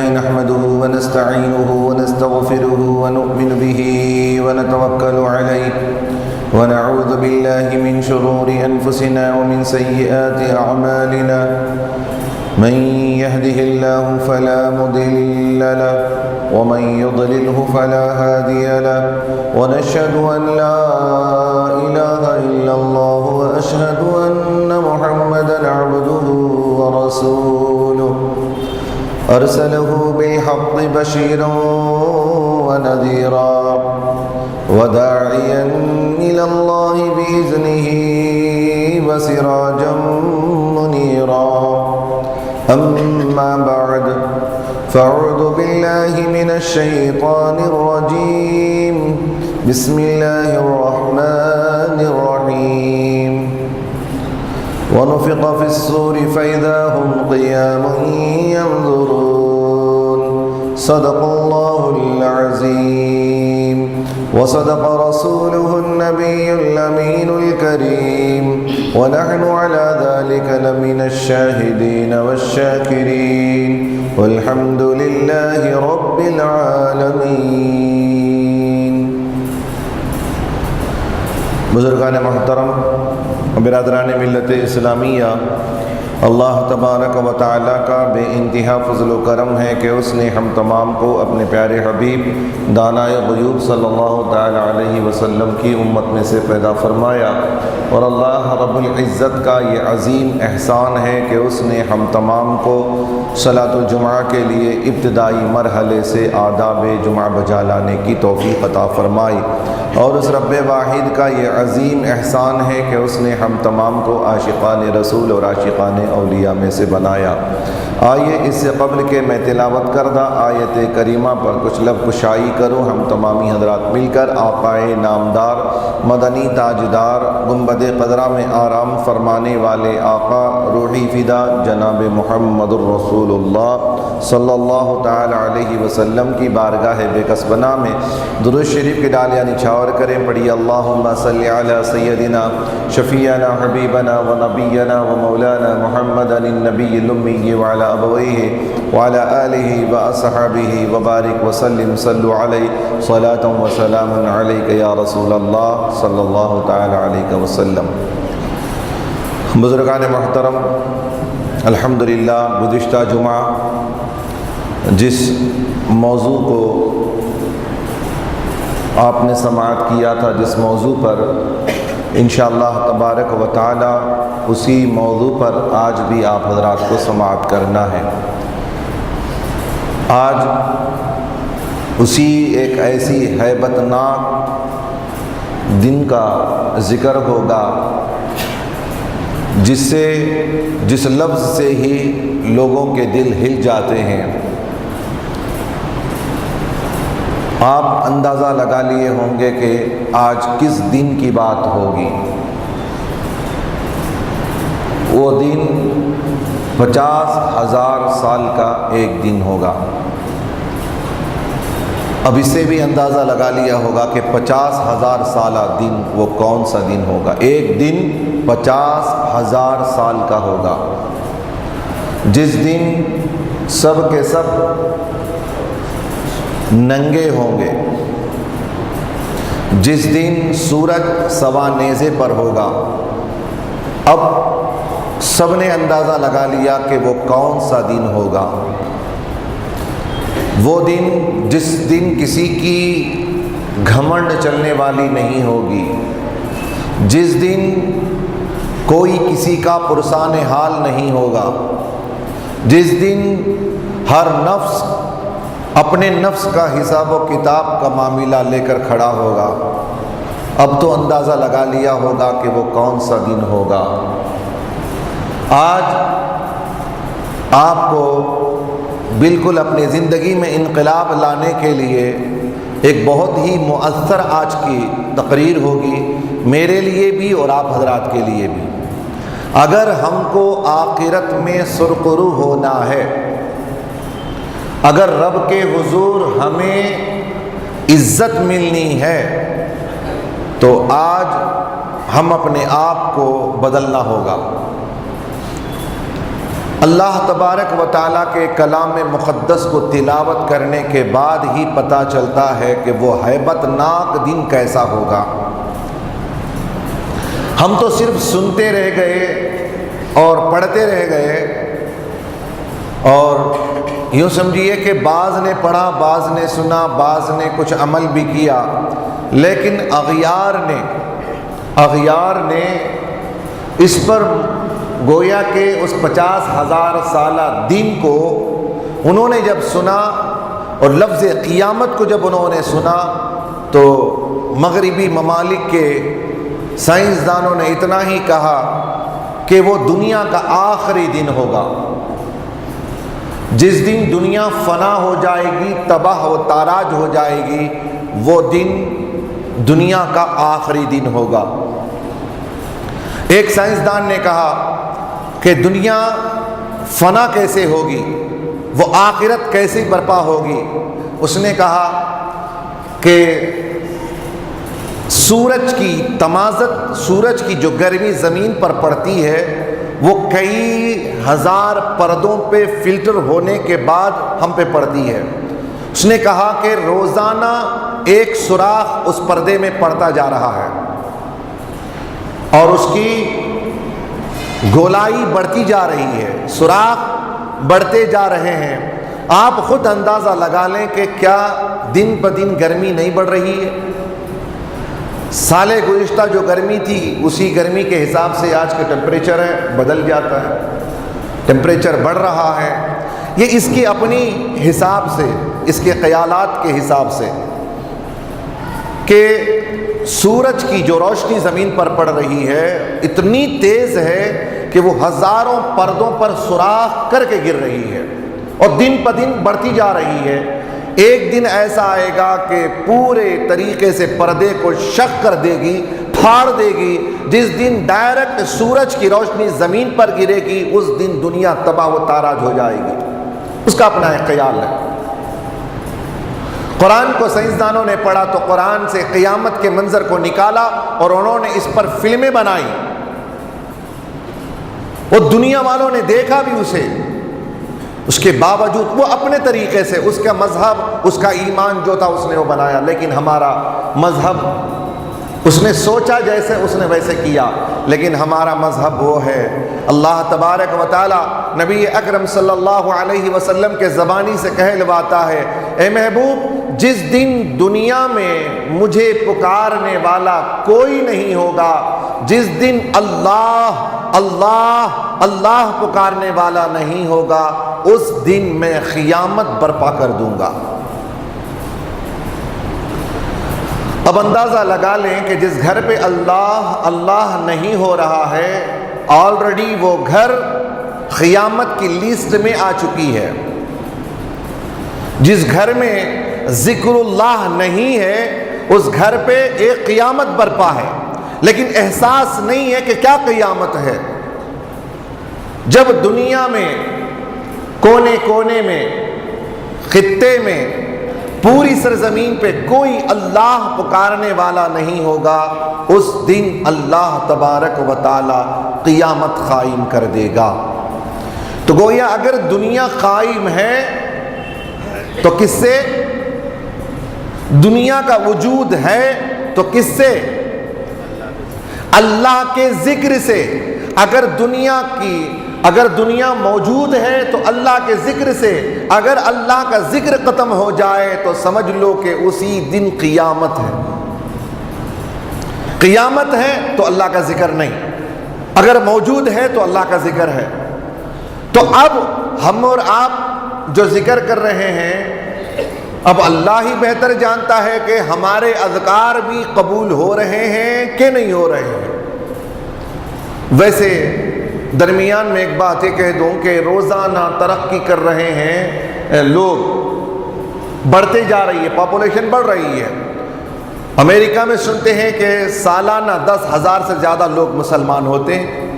نحمده ونستعينه ونستغفره ونؤمن به ونتوكل عليه ونعوذ بالله من شرور أنفسنا ومن سيئات أعمالنا من يهده الله فلا مضل له ومن يضلله فلا هادي له ونشهد أن لا إله إلا الله وأشهد أن محمدا عبده ورسوله أرسله بالحق بشيرا ونذيرا وداعيا إلى الله بإذنه وسراجا منيرا أما بعد فأعوذ بالله من الشيطان الرجيم بسم الله الرحمن الرحيم ونفخ في الصور فإذا هم قيام ينظرون صدق الله العظيم وصدق رسوله النبي الأمين الكريم ونحن على ذلك لمن الشاهدين والشاكرين والحمد لله رب العالمين. بزرگان محترم، برادران ملت اسلامیہ، اللہ تبارک و تعالیٰ کا بے انتہا فضل و کرم ہے کہ اس نے ہم تمام کو اپنے پیارے حبیب دانائے غیوب صلی اللہ تعالیٰ علیہ وسلم کی امت میں سے پیدا فرمایا، اور اللہ رب العزت کا یہ عظیم احسان ہے کہ اس نے ہم تمام کو صلاۃ الجمعہ کے لیے ابتدائی مرحلے سے آداب جمعہ بجا لانے کی توفیق عطا فرمائی، اور اس رب واحد کا یہ عظیم احسان ہے کہ اس نے ہم تمام کو عاشقان رسول اور عاشقان اولیاء میں سے بنایا. آئیے اس سے قبل کہ میں تلاوت کردہ آیت کریمہ پر کچھ لب کشائی کروں، ہم تمامی حضرات مل کر آقائے نامدار، مدنی تاجدار، گنبد قدرہ میں آرام فرمانے والے آقا روحی فدا جناب محمد الرسول اللہ صلی اللہ تعالی علیہ وسلم کی بارگاہ بے کسبنا میں درود شریف کی ڈالیاں نچھاور کریں. پڑھی اللہم صلی علی سیدنا شفیعنا حبیبنا و نبینا و مولانا محمد النبی الامی وعلی ابویہ وعلی آلہ و اصحابہ وبارک وسلم. صلوا علیہ صلاۃ و سلام علیک یا رسول اللہ صلی اللہ تعالی علیہ وسلم. بزرگان محترم، الحمدللہ گزشتہ جمعہ جس موضوع کو آپ نے سماعت کیا تھا، جس موضوع پر انشاءاللہ تبارک و تعالی اسی موضوع پر آج بھی آپ حضرات کو سماعت کرنا ہے. آج اسی ایک ایسی ہیبت ناک دن کا ذکر ہوگا جس لفظ سے ہی لوگوں کے دل ہل جاتے ہیں. آپ اندازہ لگا لیے ہوں گے کہ آج کس دن کی بات ہوگی. وہ دن 50,000 سال کا ایک دن ہوگا. اب اس سے بھی اندازہ لگا لیا ہوگا کہ 50,000 سالہ دن وہ کون سا دن ہوگا. ایک دن 50,000 سال کا ہوگا، جس دن سب کے سب ننگے ہوں گے، جس دن سورج سوا نیزے پر ہوگا. اب سب نے اندازہ لگا لیا کہ وہ کون سا دن ہوگا. وہ دن جس دن کسی کی گھمنڈ چلنے والی نہیں ہوگی، جس دن کوئی کسی کا پرسان حال نہیں ہوگا، جس دن ہر نفس اپنے نفس کا حساب و کتاب کا معاملہ لے کر کھڑا ہوگا. اب تو اندازہ لگا لیا ہوگا کہ وہ کون سا دن ہوگا. آج آپ کو بالکل اپنی زندگی میں انقلاب لانے کے لیے ایک بہت ہی مؤثر آج کی تقریر ہوگی، میرے لیے بھی اور آپ حضرات کے لیے بھی. اگر ہم کو آخرت میں سرخرو ہونا ہے، اگر رب کے حضور ہمیں عزت ملنی ہے، تو آج ہم اپنے آپ کو بدلنا ہوگا. اللہ تبارک و تعالیٰ کے کلام مقدس کو تلاوت کرنے کے بعد ہی پتہ چلتا ہے کہ وہ ہیبت ناک دن کیسا ہوگا۔ ہم تو صرف سنتے رہ گئے اور پڑھتے رہ گئے، اور یوں سمجھیے کہ بعض نے پڑھا، بعض نے سنا، بعض نے کچھ عمل بھی کیا، لیکن اغیار نے اس پر گویا کہ اس 50,000 سالہ دن کو انہوں نے جب سنا اور لفظ قیامت کو جب انہوں نے سنا تو مغربی ممالک کے سائنسدانوں نے اتنا ہی کہا کہ وہ دنیا کا آخری دن ہوگا، جس دن دنیا فنا ہو جائے گی، تباہ و تاراج ہو جائے گی، وہ دن دنیا کا آخری دن ہوگا۔ ایک سائنسدان نے کہا کہ دنیا فنا کیسے ہوگی، وہ آخرت کیسے برپا ہوگی؟ اس نے کہا کہ سورج کی تمازت، سورج کی جو گرمی زمین پر پڑتی ہے وہ کئی ہزار پردوں پہ فلٹر ہونے کے بعد ہم پہ پڑتی ہے۔ اس نے کہا کہ روزانہ ایک سوراخ اس پردے میں پڑتا جا رہا ہے اور اس کی گولائی بڑھتی جا رہی ہے، سوراخ بڑھتے جا رہے ہیں۔ آپ خود اندازہ لگا لیں کہ کیا دن بدن گرمی نہیں بڑھ رہی ہے؟ سال گزشتہ جو گرمی تھی اسی گرمی کے حساب سے آج کا ٹیمپریچر ہے بدل جاتا ہے، ٹیمپریچر بڑھ رہا ہے۔ یہ اس کی اپنی حساب سے، اس کے خیالات کے حساب سے کہ سورج کی جو روشنی زمین پر پڑ رہی ہے اتنی تیز ہے کہ وہ ہزاروں پردوں پر سوراخ کر کے گر رہی ہے اور دن بدن بڑھتی جا رہی ہے۔ ایک دن ایسا آئے گا کہ پورے طریقے سے پردے کو شق کر دے گی، پھاڑ دے گی۔ جس دن ڈائریکٹ سورج کی روشنی زمین پر گرے گی اس دن دنیا تباہ و تاراج ہو جائے گی۔ اس کا اپنا ایک خیال ہے۔ قرآن کو سائنسدانوں نے پڑھا تو قرآن سے قیامت کے منظر کو نکالا اور انہوں نے اس پر فلمیں بنائی، وہ دنیا والوں نے دیکھا بھی اسے، اس کے باوجود وہ اپنے طریقے سے اس کا مذہب، اس کا ایمان جو تھا اس نے وہ بنایا۔ لیکن ہمارا مذہب، اس نے سوچا جیسے اس نے ویسے کیا، لیکن ہمارا مذہب وہ ہے۔ اللہ تبارک و تعالی نبی اکرم صلی اللہ علیہ وسلم کے زبانی سے کہلواتا ہے، اے محبوب جس دن دنیا میں مجھے پکارنے والا کوئی نہیں ہوگا، جس دن اللہ اللہ اللہ پکارنے والا نہیں ہوگا، اس دن میں قیامت برپا کر دوں گا۔ اب اندازہ لگا لیں کہ جس گھر پہ اللہ اللہ نہیں ہو رہا ہے آلریڈی وہ گھر قیامت کی لسٹ میں آ چکی ہے۔ جس گھر میں ذکر اللہ نہیں ہے اس گھر پہ ایک قیامت برپا ہے، لیکن احساس نہیں ہے کہ کیا قیامت ہے۔ جب دنیا میں کونے کونے میں، خطے میں، پوری سرزمین پہ کوئی اللہ پکارنے والا نہیں ہوگا، اس دن اللہ تبارک و تعالی قیامت قائم کر دے گا۔ تو گویا اگر دنیا قائم ہے تو کس سے؟ دنیا کا وجود ہے تو کس سے؟ اللہ کے ذکر سے۔ اگر دنیا موجود ہے تو اللہ کے ذکر سے، اگر اللہ کا ذکر ختم ہو جائے تو سمجھ لو کہ اسی دن قیامت ہے۔ قیامت ہے تو اللہ کا ذکر نہیں، اگر موجود ہے تو اللہ کا ذکر ہے۔ تو اب ہم اور آپ جو ذکر کر رہے ہیں، اب اللہ ہی بہتر جانتا ہے کہ ہمارے اذکار بھی قبول ہو رہے ہیں کہ نہیں ہو رہے ہیں۔ ویسے درمیان میں ایک بات یہ کہہ دوں کہ روزانہ ترقی کر رہے ہیں لوگ، بڑھتے جا رہی ہے، پاپولیشن بڑھ رہی ہے۔ امریکہ میں سنتے ہیں کہ سالانہ 10,000 سے زیادہ لوگ مسلمان ہوتے ہیں،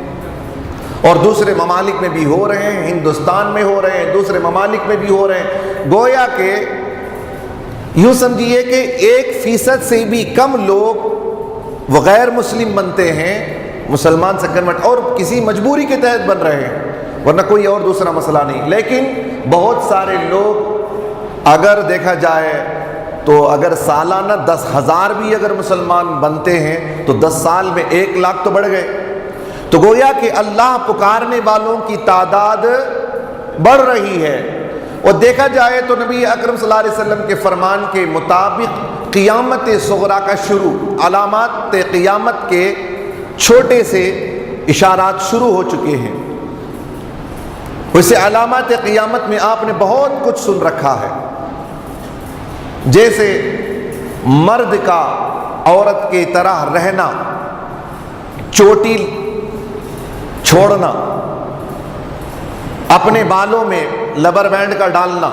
اور دوسرے ممالک میں بھی ہو رہے ہیں، ہندوستان میں ہو رہے ہیں، دوسرے ممالک میں بھی ہو رہے ہیں۔ گویا کہ یوں سمجھیے کہ 1% سے بھی کم لوگ وہ غیر مسلم بنتے ہیں، مسلمان سے کنورٹ، اور کسی مجبوری کے تحت بن رہے ہیں۔ ورنہ کوئی اور دوسرا مسئلہ نہیں. لیکن بہت سارے لوگ اگر دیکھا جائے تو اگر سالانہ 10,000 بھی اگر مسلمان بنتے ہیں تو 10 سال میں 1 لاکھ تو بڑھ گئے. تو گویا کہ اللہ پکارنے والوں کی تعداد بڑھ رہی ہے. اور دیکھا جائے تو نبی اکرم صلی اللہ علیہ وسلم کے فرمان کے مطابق قیامت صغریٰ کا شروع، علامات قیامت کے چھوٹے سے اشارات شروع ہو چکے ہیں. ویسے علامات قیامت میں آپ نے بہت کچھ سن رکھا ہے، جیسے مرد کا عورت کی طرح رہنا، چوٹی چھوڑنا، اپنے بالوں میں لبر بینڈ کا ڈالنا،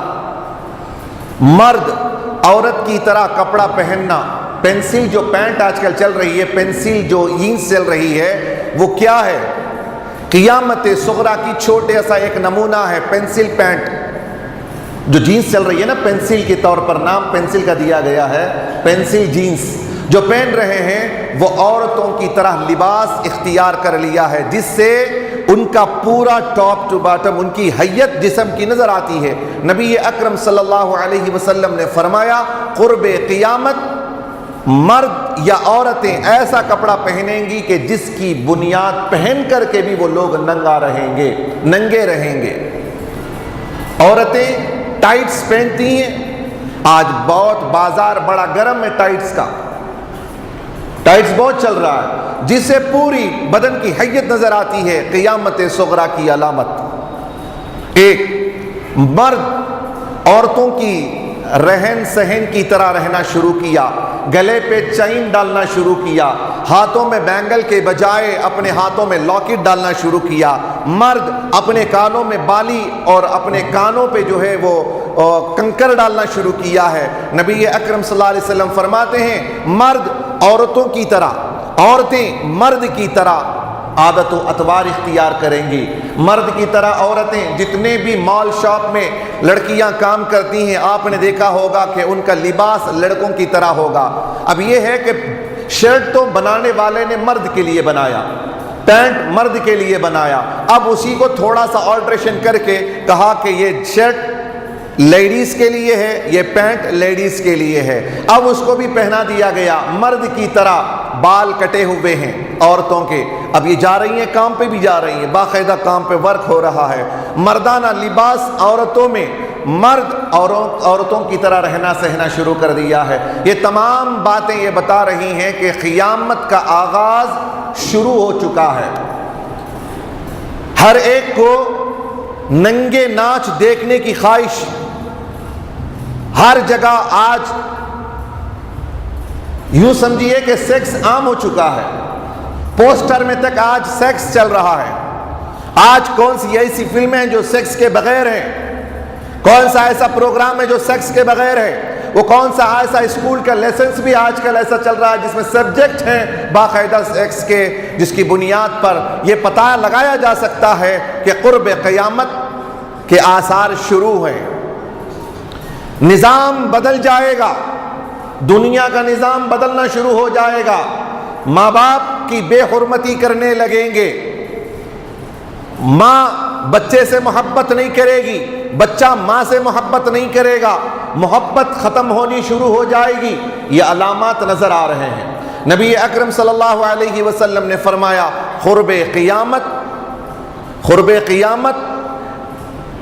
مرد عورت کی طرح کپڑا پہننا، پینسل جو پینٹ آج کل چل رہی ہے، پینسل جو جینس چل رہی ہے، وہ کیا ہے؟ قیامت صغریٰ کی چھوٹے سا ایک نمونہ ہے پینسل پینٹ جو جینس چل رہی ہے نا، پینسل کے طور پر نام پینسل کا دیا گیا ہے، پینسل جینس جو پہن رہے ہیں وہ عورتوں کی طرح لباس اختیار کر لیا ہے، جس سے ان کا پورا ٹاپ ٹو باٹم ان کی حیت جسم کی نظر آتی ہے. نبی اکرم صلی اللہ علیہ وسلم نے فرمایا قرب قیامت مرد یا عورتیں ایسا کپڑا پہنیں گی کہ جس کی بنیاد پہن کر کے بھی وہ لوگ ننگے رہیں گے. عورتیں ٹائٹس پہنتی ہیں، آج بہت بازار بڑا گرم ہے ٹائٹس کا، ٹائٹس بہت چل رہا ہے، جس سے پوری بدن کی حیت نظر آتی ہے. قیامت صغریٰ کی علامت ایک، مرد عورتوں کی رہن سہن کی طرح رہنا شروع کیا، گلے پہ چین ڈالنا شروع کیا، ہاتھوں میں بینگل کے بجائے اپنے ہاتھوں میں لاکٹ ڈالنا شروع کیا، مرد اپنے کانوں میں بالی اور اپنے کانوں پہ جو ہے وہ کنکر ڈالنا شروع کیا ہے. نبی اکرم صلی اللہ علیہ وسلم فرماتے ہیں مرد عورتوں کی طرح، عورتیں مرد کی طرح عادت و اطوار اختیار کریں گی. مرد کی طرح عورتیں، جتنے بھی مال شاپ میں لڑکیاں کام کرتی ہیں آپ نے دیکھا ہوگا کہ ان کا لباس لڑکوں کی طرح ہوگا. اب یہ ہے کہ شرٹ تو بنانے والے نے مرد کے لیے بنایا، پینٹ مرد کے لیے بنایا، اب اسی کو تھوڑا سا آلٹریشن کر کے کہا کہ یہ شرٹ لیڈیز کے لیے ہے، یہ پینٹ لیڈیز کے لیے ہے. اب اس کو بھی پہنا دیا گیا مرد کی طرح، بال کٹے ہوئے ہیں عورتوں کے. اب یہ جا رہی ہیں کام پہ بھی جا رہی ہیں، باقاعدہ کام پہ ورک ہو رہا ہے. مردانہ لباس عورتوں میں، مرد عورتوں کی طرح رہنا سہنا شروع کر دیا ہے. یہ تمام باتیں یہ بتا رہی ہیں کہ قیامت کا آغاز شروع ہو چکا ہے. ہر ایک کو ننگے ناچ دیکھنے کی خواہش، ہر جگہ آج یوں سمجھیے کہ سیکس عام ہو چکا ہے. پوسٹر میں تک آج سیکس چل رہا ہے. آج کون سی ایسی فلمیں ہیں جو سیکس کے بغیر ہیں؟ کون سا ایسا پروگرام ہے جو سیکس کے بغیر ہے؟ وہ کون سا ایسا اسکول کا لیسنس بھی آج کل ایسا چل رہا ہے جس میں سبجیکٹ ہیں باقاعدہ سیکس کے، جس کی بنیاد پر یہ پتہ لگایا جا سکتا ہے کہ قرب قیامت کے آثار شروع ہیں. نظام بدل جائے گا، دنیا کا نظام بدلنا شروع ہو جائے گا. ماں باپ کی بے حرمتی کرنے لگیں گے، ماں بچے سے محبت نہیں کرے گی، بچہ ماں سے محبت نہیں کرے گا، محبت ختم ہونی شروع ہو جائے گی. یہ علامات نظر آ رہے ہیں. نبی اکرم صلی اللہ علیہ وسلم نے فرمایا قرب قیامت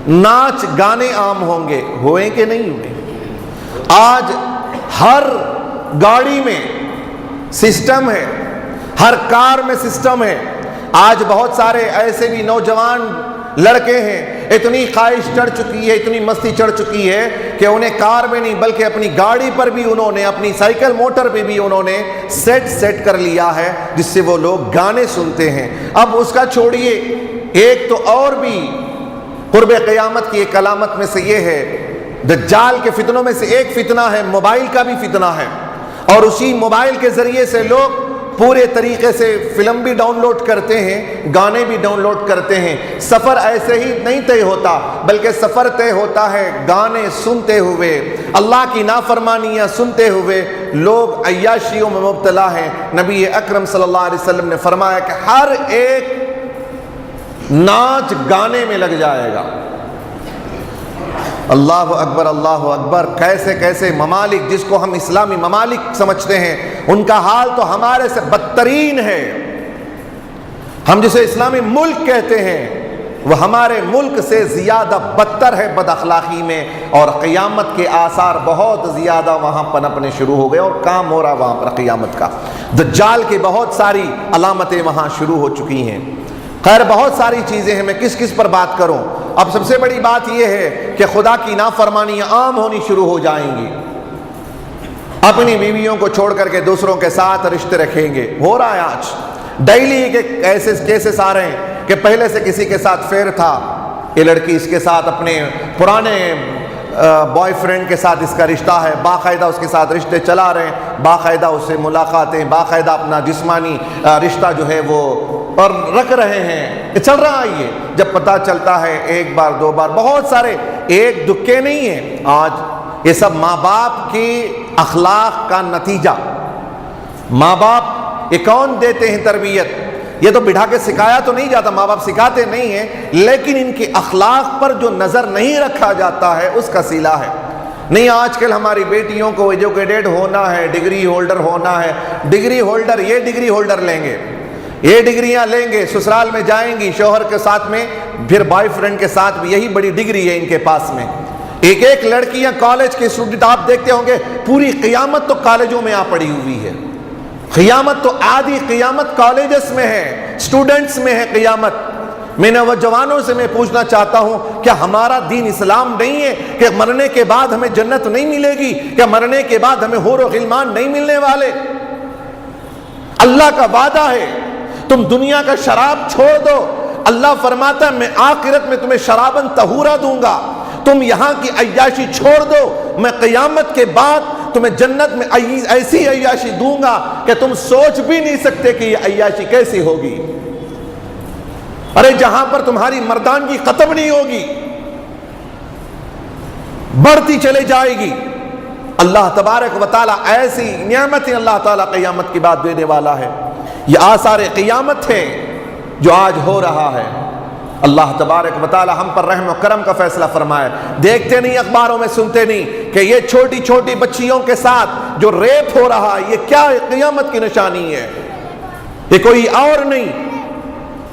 ناچ گانے عام ہوں گے. ہوئے کہ نہیں ہوئے؟ آج ہر گاڑی میں سسٹم ہے، ہر کار میں سسٹم ہے. آج بہت سارے ایسے بھی نوجوان لڑکے ہیں، اتنی خواہش چڑھ چکی ہے، اتنی مستی چڑھ چکی ہے کہ انہیں کار میں نہیں بلکہ اپنی گاڑی پر بھی انہوں نے، اپنی سائیکل موٹر پہ بھی انہوں نے سیٹ کر لیا ہے جس سے وہ لوگ گانے سنتے ہیں. اب اس کا چھوڑیے، ایک تو اور بھی قرب قیامت کی ایک علامت میں سے یہ ہے، دجال کے فتنوں میں سے ایک فتنہ ہے، موبائل کا بھی فتنہ ہے. اور اسی موبائل کے ذریعے سے لوگ پورے طریقے سے فلم بھی ڈاؤن لوڈ کرتے ہیں، گانے بھی ڈاؤن لوڈ کرتے ہیں. سفر ایسے ہی نہیں طے ہوتا بلکہ سفر طے ہوتا ہے گانے سنتے ہوئے، اللہ کی نافرمانیاں سنتے ہوئے. لوگ عیاشیوں میں مبتلا ہیں. نبی اکرم صلی اللہ علیہ وسلم نے فرمایا کہ ہر ایک ناچ گانے میں لگ جائے گا۔ اللہ اکبر اللہ اکبر۔ کیسے کیسے ممالک جس کو ہم اسلامی ممالک سمجھتے ہیں ان کا حال تو ہمارے سے بدترین ہے۔ ہم جسے اسلامی ملک کہتے ہیں وہ ہمارے ملک سے زیادہ بدتر ہے بد اخلاقی میں، اور قیامت کے آثار بہت زیادہ وہاں پنپنے شروع ہو گئے اور کام ہو رہا وہاں پر قیامت کا۔ دجال کی بہت ساری علامتیں وہاں شروع ہو چکی ہیں۔ خیر بہت ساری چیزیں ہیں، میں کس کس پر بات کروں؟ اب سب سے بڑی بات یہ ہے کہ خدا کی نافرمانیاں عام ہونی شروع ہو جائیں گی۔ اپنی بیویوں کو چھوڑ کر کے دوسروں کے ساتھ رشتے رکھیں گے۔ ہو رہا ہے آج ڈیلی کے ایسے کیسز آ رہے ہیں کہ پہلے سے کسی کے ساتھ فیر تھا، یہ لڑکی اس کے ساتھ اپنے پرانے بوائے فرینڈ کے ساتھ اس کا رشتہ ہے، باقاعدہ اس کے ساتھ رشتے چلا رہے ہیں، باقاعدہ اس سے ملاقاتیں، باقاعدہ اپنا جسمانی رشتہ جو ہے وہ اور رکھ رہے ہیں، یہ چل رہا ہے۔ یہ جب پتہ چلتا ہے ایک بار دو بار، بہت سارے ایک دکے نہیں ہیں آج، یہ سب ماں باپ کی اخلاق کا نتیجہ۔ ماں باپ یہ کون دیتے ہیں تربیت؟ یہ تو بٹھا کے سکھایا تو نہیں جاتا، ماں باپ سکھاتے نہیں ہیں، لیکن ان کی اخلاق پر جو نظر نہیں رکھا جاتا ہے اس کا صلہ ہے۔ نہیں آج کل ہماری بیٹیوں کو ایجوکیٹڈ ہونا ہے، ڈگری ہولڈر ہونا ہے، ڈگری ہولڈر یہ ڈگری ہولڈر لیں گے، یہ ڈگریاں لیں گے، سسرال میں جائیں گی شوہر کے ساتھ میں، پھر بوائے فرینڈ کے ساتھ بھی یہی بڑی ڈگری ہے ان کے پاس میں۔ ایک ایک لڑکیاں کالج کے اسٹوڈنٹ آپ دیکھتے ہوں گے، پوری قیامت تو کالجوں میں آ پڑی ہوئی ہے۔ قیامت تو آدھی قیامت کالجز میں ہے، اسٹوڈنٹس میں ہے قیامت۔ میں نوجوانوں سے میں پوچھنا چاہتا ہوں، کیا ہمارا دین اسلام نہیں ہے کہ مرنے کے بعد ہمیں جنت نہیں ملے گی؟ کیا مرنے کے بعد ہمیں حور و غلمان نہیں ملنے والے؟ اللہ کا وعدہ ہے تم دنیا کا شراب چھوڑ دو، اللہ فرماتا ہے میں آخرت میں تمہیں شراباً طہورا دوں گا، تم یہاں کی عیاشی چھوڑ دو، میں قیامت کے بعد تمہیں جنت میں ایسی عیاشی دوں گا کہ تم سوچ بھی نہیں سکتے کہ یہ عیاشی کیسی ہوگی۔ ارے جہاں پر تمہاری مردانگی ختم نہیں ہوگی، بڑھتی چلے جائے گی۔ اللہ تبارک و تعالیٰ ایسی نعمتیں اللہ تعالیٰ قیامت کی بات دینے والا ہے۔ یہ آثار قیامت ہے جو آج ہو رہا ہے۔ اللہ تبارک و تعالی ہم پر رحم و کرم کا فیصلہ فرمائے۔ دیکھتے نہیں اخباروں میں، سنتے نہیں کہ یہ چھوٹی چھوٹی بچیوں کے ساتھ جو ریپ ہو رہا ہے، یہ کیا قیامت کی نشانی ہے؟ یہ کوئی اور نہیں،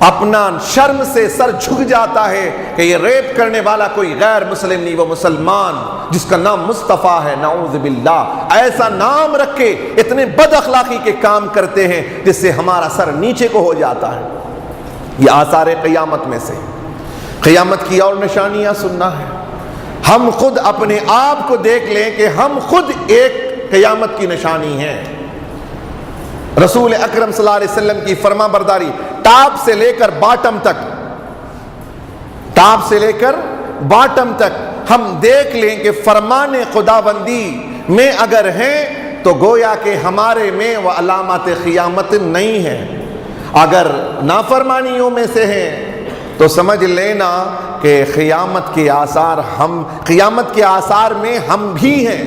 اپنا شرم سے سر جھک جاتا ہے کہ یہ ریپ کرنے والا کوئی غیر مسلم نہیں، وہ مسلمان جس کا نام مصطفیٰ ہے، نعوذ باللہ۔ ایسا نام رکھ کے اتنے بد اخلاقی کے کام کرتے ہیں جس سے ہمارا سر نیچے کو ہو جاتا ہے۔ یہ آثار قیامت میں سے قیامت کی اور نشانیاں سننا ہے۔ ہم خود اپنے آپ کو دیکھ لیں کہ ہم خود ایک قیامت کی نشانی ہیں۔ رسول اکرم صلی اللہ علیہ وسلم کی فرما برداری ٹاپ سے لے کر باٹم تک، ٹاپ سے لے کر باٹم تک ہم دیکھ لیں کہ فرمان خداوندی میں اگر ہیں تو گویا کہ ہمارے میں وہ علامات قیامت نہیں ہیں۔ اگر نافرمانیوں میں سے ہیں تو سمجھ لینا کہ قیامت کے آثار قیامت کے آثار میں ہم بھی ہیں،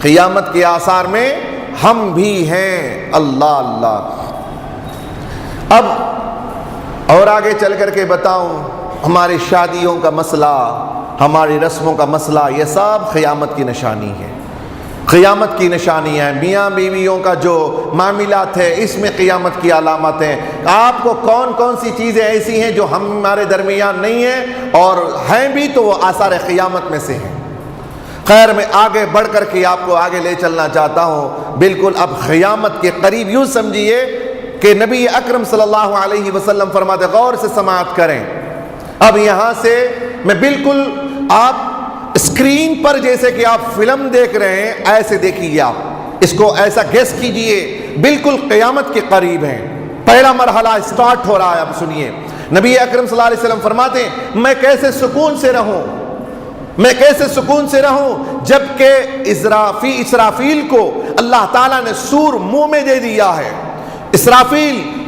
قیامت کے آثار میں ہم بھی ہیں۔ اللہ اللہ۔ اب اور آگے چل کر کے بتاؤں، ہماری شادیوں کا مسئلہ، ہماری رسموں کا مسئلہ، یہ سب قیامت کی نشانی ہے، قیامت کی نشانی ہے۔ میاں بیویوں کا جو معاملات ہے اس میں قیامت کی علامت ہیں۔ آپ کو کون کون سی چیزیں ایسی ہیں جو ہمارے درمیان نہیں ہیں اور ہیں بھی تو وہ آثار قیامت میں سے ہیں۔ خیر میں آگے بڑھ کر کے آپ کو آگے لے چلنا چاہتا ہوں، بالکل اب قیامت کے قریب یوں سمجھیے کہ نبی اکرم صلی اللہ علیہ وسلم فرماتے، غور سے سماعت کریں۔ اب یہاں سے میں بالکل آپ اسکرین پر جیسے کہ آپ فلم دیکھ رہے ہیں ایسے دیکھیے، آپ اس کو ایسا گیس کیجئے، بالکل قیامت کے قریب ہیں۔ پہلا مرحلہ سٹارٹ ہو رہا ہے، اب سنیے۔ نبی اکرم صلی اللہ علیہ وسلم فرماتے ہیں، میں کیسے سکون سے رہوں، میں کیسے سکون سے رہوں جبکہ اسرافیل کو اللہ تعالیٰ نے سور منہ میں دے دیا ہے۔ اسرافیل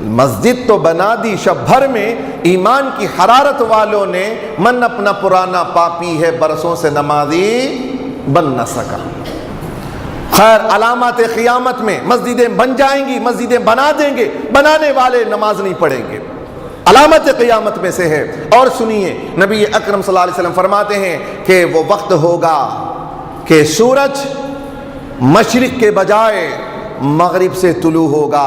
مسجد تو بنا دی شب بھر میں، ایمان کی حرارت والوں نے من اپنا پرانا پاپی ہے برسوں سے نمازی بن نہ سکا۔ خیر علامات قیامت میں مسجدیں بن جائیں گی، مسجدیں بنا دیں گے، بنانے والے نماز نہیں پڑھیں گے، علامت قیامت میں سے ہے۔ اور سنیے نبی اکرم صلی اللہ علیہ وسلم فرماتے ہیں کہ وہ وقت ہوگا کہ سورج مشرق کے بجائے مغرب سے طلوع ہوگا۔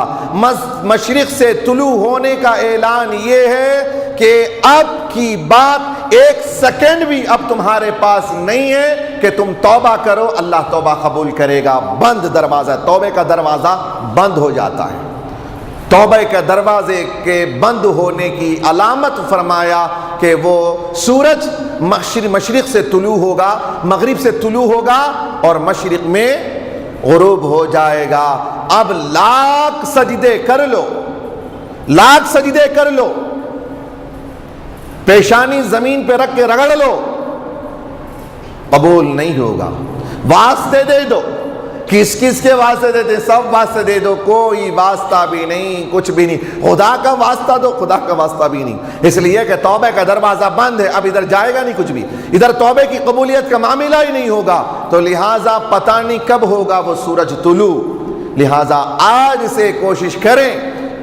مشرق سے طلوع ہونے کا اعلان یہ ہے کہ اب کی بات ایک سیکنڈ بھی اب تمہارے پاس نہیں ہے کہ تم توبہ کرو، اللہ توبہ قبول کرے گا۔ بند دروازہ، توبے کا دروازہ بند ہو جاتا ہے۔ توبہ کے دروازے کے بند ہونے کی علامت فرمایا کہ وہ سورج مشرق سے طلوع ہوگا، مغرب سے طلوع ہوگا اور مشرق میں غروب ہو جائے گا۔ اب لاکھ سجدے کر لو، لاکھ سجدے کر لو، پیشانی زمین پہ رکھ کے رگڑ لو، قبول نہیں ہوگا۔ واسطے دے دو، کس کس کے واسطے دیتے؟ سب واسطے دے دو، کوئی واسطہ بھی نہیں، کچھ بھی نہیں۔ خدا کا واسطہ دو، خدا کا واسطہ بھی نہیں، اس لیے کہ توبہ کا دروازہ بند ہے، اب ادھر جائے گا نہیں کچھ بھی، ادھر توبے کی قبولیت کا معاملہ ہی نہیں ہوگا۔ تو لہٰذا پتہ نہیں کب ہوگا وہ سورج طلوع، لہٰذا آج سے کوشش کریں